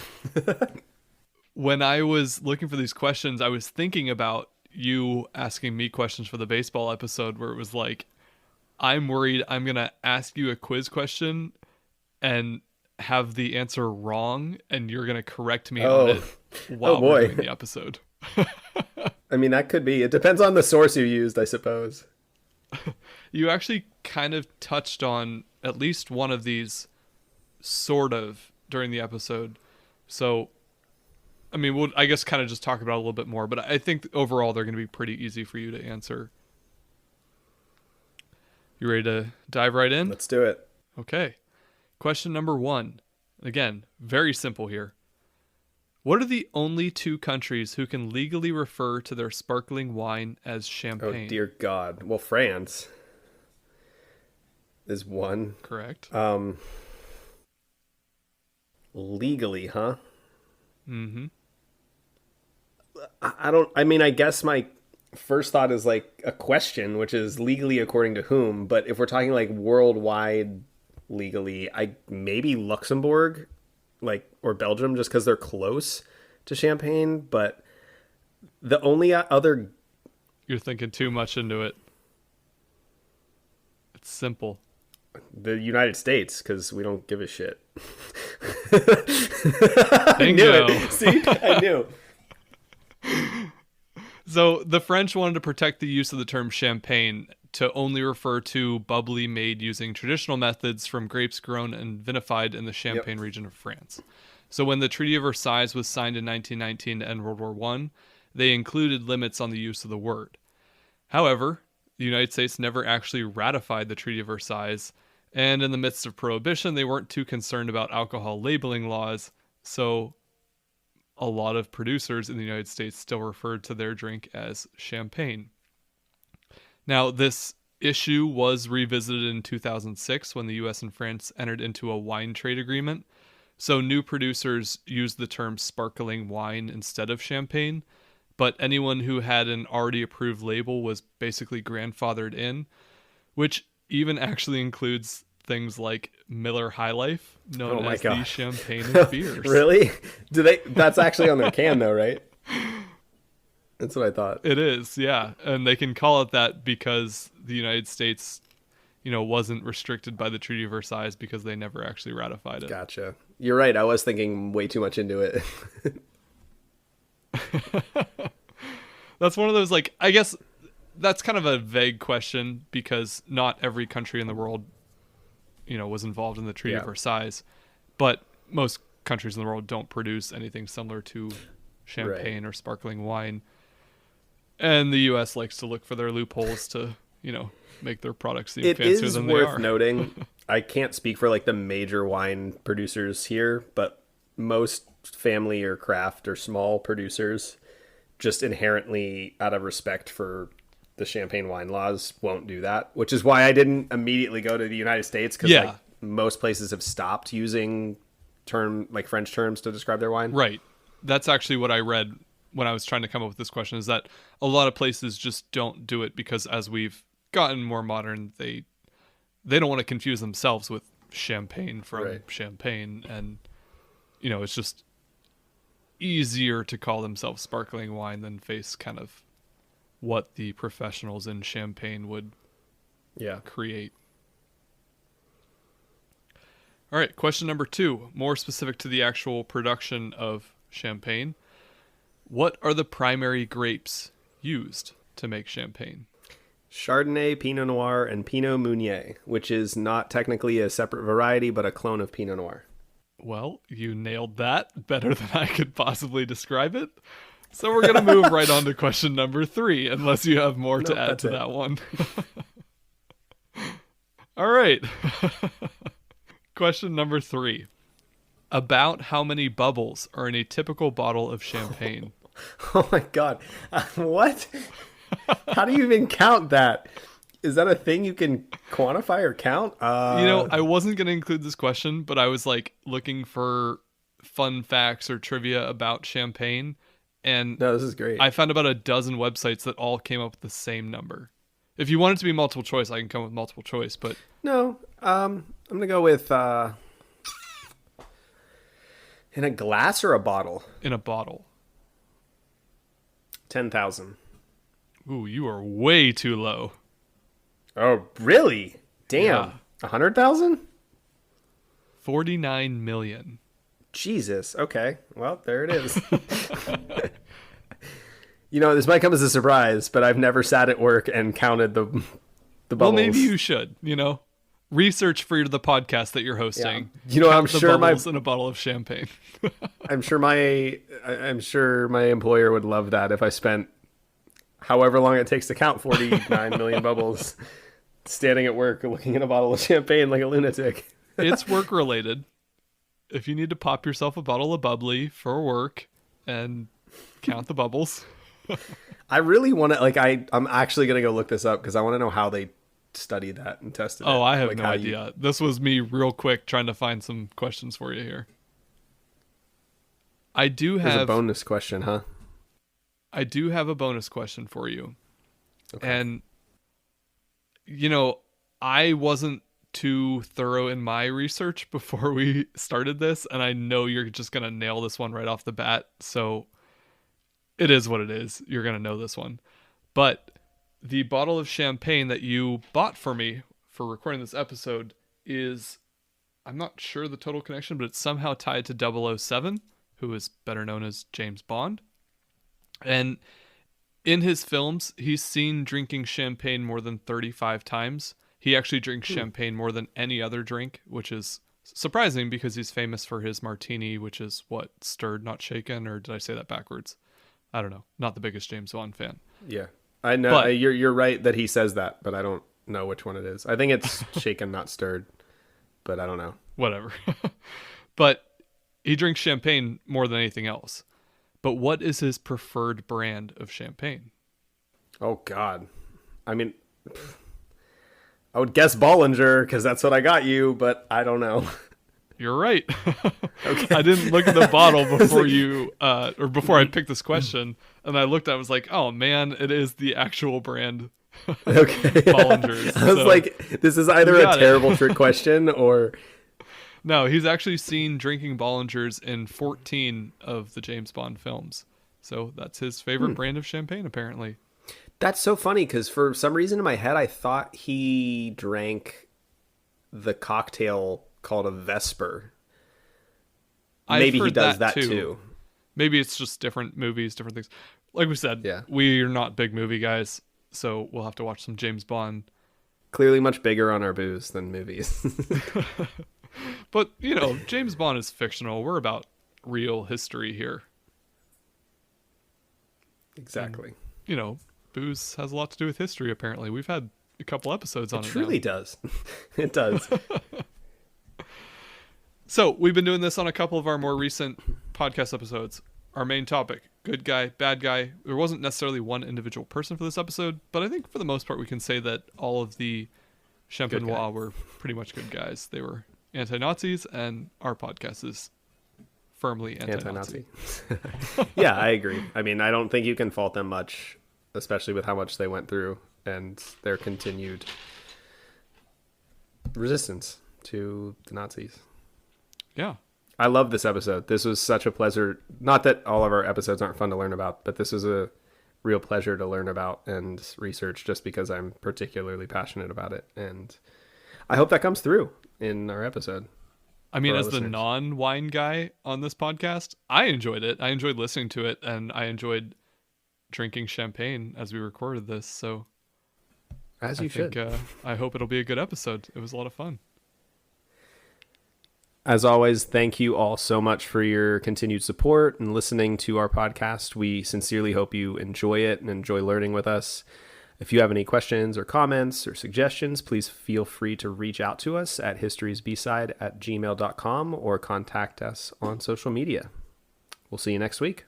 When I was looking for these questions, I was thinking about you asking me questions for the baseball episode where it was like, I'm worried I'm going to ask you a quiz question and have the answer wrong, and you're going to correct me on it while we're doing the episode.
I mean, that could be. It depends on the source you used, I suppose.
You actually kind of touched on at least one of these sort of during the episode. So, I mean, we'll, I guess, kind of just talk about it a little bit more, but I think overall they're going to be pretty easy for you to answer. You ready to dive right in?
Let's do it.
Okay. Question number 1. Again, very simple here. What are the only 2 countries who can legally refer to their sparkling wine as Champagne?
Oh, dear God. Well, France is one.
Correct.
Legally, huh?
Mm-hmm.
I mean, I guess my first thought is like a question, which is legally according to whom? But if we're talking like worldwide legally, maybe Luxembourg, like, or Belgium, just because they're close to Champagne. But the only other...
You're thinking too much into it. It's simple.
The United States, because we don't give a shit.
Bingo.
I knew it. See? I knew.
So the French wanted to protect the use of the term champagne to only refer to bubbly made using traditional methods from grapes grown and vinified in the Champagne region of France. So when the Treaty of Versailles was signed in 1919 to end World War I, they included limits on the use of the word. However, the United States never actually ratified the Treaty of Versailles, and in the midst of Prohibition, they weren't too concerned about alcohol labeling laws, so a lot of producers in the United States still referred to their drink as champagne. Now, this issue was revisited in 2006 when the US and France entered into a wine trade agreement. So new producers used the term sparkling wine instead of champagne, but anyone who had an already approved label was basically grandfathered in, which even actually includes things like Miller High Life, known as the champagne of beers.
Really? That's actually on their can though, right? That's what I thought.
It is, yeah. And they can call it that because the United States, wasn't restricted by the Treaty of Versailles because they never actually ratified it.
Gotcha. You're right. I was thinking way too much into it.
That's one of those, I guess that's kind of a vague question because not every country in the world, was involved in the Treaty of Versailles, but most countries in the world don't produce anything similar to champagne or sparkling wine. And the U.S. likes to look for their loopholes to, make their products seem fancier than they are. It is worth
noting, I can't speak for the major wine producers here, but most family or craft or small producers just inherently out of respect for the champagne wine laws won't do that, which is why I didn't immediately go to the United States because most places have stopped using French terms to describe their wine.
Right. That's actually what I read when I was trying to come up with this question, is that a lot of places just don't do it because as we've gotten more modern, they don't want to confuse themselves with champagne from champagne, and it's just easier to call themselves sparkling wine than face kind of what the professionals in champagne would create. All right, question number 2, more specific to the actual production of champagne. What are the primary grapes used to make champagne?
Chardonnay, Pinot Noir, and Pinot Meunier, which is not technically a separate variety, but a clone of Pinot Noir.
Well, you nailed that better than I could possibly describe it. So we're going to move right on to question number 3, unless you have more to add to that one. All right. Question number 3. About how many bubbles are in a typical bottle of champagne?
Oh my God. What? How do you even count that? Is that a thing you can quantify or count?
I wasn't going to include this question, but I was looking for fun facts or trivia about champagne. And
no, this is great.
I found about a dozen websites that all came up with the same number. If you want it to be multiple choice, I can come with multiple choice, but
no, I'm going to go with in a glass or a bottle?
In a bottle.
10,000.
Ooh, you are way too low.
Oh, really? Damn.
Yeah.
100,000?
49 million.
Jesus. Okay. Well, there it is. This might come as a surprise, but I've never sat at work and counted the bubbles.
Well, maybe you should, research for the podcast that you're hosting.
Yeah. I'm sure
in a bottle of champagne.
I'm sure my employer would love that if I spent however long it takes to count 49 million bubbles standing at work looking at a bottle of champagne like a lunatic.
It's work related. If you need to pop yourself a bottle of bubbly for work and count the bubbles.
I really want to, I'm actually going to go look this up because I want to know how they study that and tested it.
Oh, I have no idea. This was me real quick trying to find some questions for you here. There's a
bonus question, huh?
I do have a bonus question for you. Okay. And, I wasn't too thorough in my research before we started this, and I know you're just going to nail this one right off the bat. So it is what it is. You're going to know this one. But the bottle of champagne that you bought for me for recording this episode is, I'm not sure the total connection, but it's somehow tied to 007, who is better known as James Bond. And in his films, he's seen drinking champagne more than 35 times. He actually drinks champagne more than any other drink, which is surprising because he's famous for his martini, which is stirred, not shaken, or did I say that backwards? I don't know. Not the biggest James Bond fan.
Yeah. I know
But-
you're right that he says that, but I don't know which one it is. I think it's shaken, not stirred, but I don't know.
Whatever. But he drinks champagne more than anything else. But what is his preferred brand of champagne?
Oh God, I mean, I would guess Bollinger because that's what I got you, but I don't know.
You're right. I didn't look at the bottle before before I picked this question, and I looked at it, I was like, oh man, it is the actual brand.
Okay.
Bollinger's.
I was like, this is either a terrible trick question or...
No, he's actually seen drinking Bollingers in 14 of the James Bond films. So that's his favorite brand of champagne, apparently.
That's so funny because for some reason in my head, I thought he drank the cocktail called a Vesper. Maybe he does that too.
Maybe it's just different movies, different things. Like we said, we're not big movie guys, so we'll have to watch some James Bond.
Clearly much bigger on our booze than movies.
But, you know, James Bond is fictional. We're about real history here.
Exactly.
And, you know, booze has a lot to do with history, apparently. We've had a couple episodes on it.
It truly does. It does.
So, we've been doing this on a couple of our more recent podcast episodes. Our main topic, good guy, bad guy. There wasn't necessarily one individual person for this episode, but I think for the most part we can say that all of the Champenois were pretty much good guys. They were anti-Nazis, and our podcast is firmly anti-Nazi.
Yeah, I agree. I mean, I don't think you can fault them much, especially with how much they went through and their continued resistance to the Nazis.
Yeah.
I love this episode. This was such a pleasure. Not that all of our episodes aren't fun to learn about, but this was a real pleasure to learn about and research just because I'm particularly passionate about it. And I hope that comes through in our episode.
I mean, as the non-wine guy on this podcast, I enjoyed it. I enjoyed listening to it, and I enjoyed drinking champagne as we recorded this. So,
as you should.
I hope it'll be a good episode. It was a lot of fun.
As always, thank you all so much for your continued support and listening to our podcast. We sincerely hope you enjoy it and enjoy learning with us. If you have any questions or comments or suggestions, please feel free to reach out to us at historiesbside@gmail.com or contact us on social media. We'll see you next week.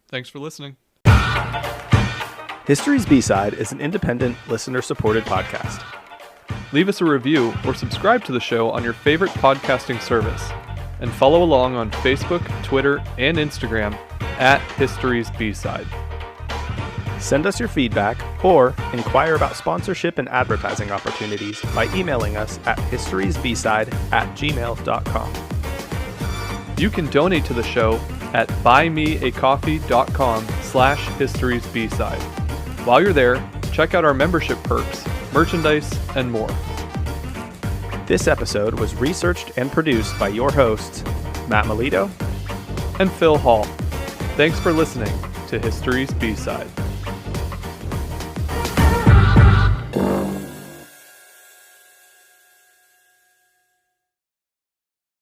Thanks for listening.
History's B-Side is an independent, listener-supported podcast.
Leave us a review or subscribe to the show on your favorite podcasting service. And follow along on Facebook, Twitter, and Instagram at History's B-Side.
Send us your feedback or inquire about sponsorship and advertising opportunities by emailing us at historiesbside@gmail.com.
You can donate to the show at buymeacoffee.com/historiesbside. While you're there, check out our membership perks, merchandise, and more.
This episode was researched and produced by your hosts, Matt Melito
and Phil Hall. Thanks for listening to History's B-Side.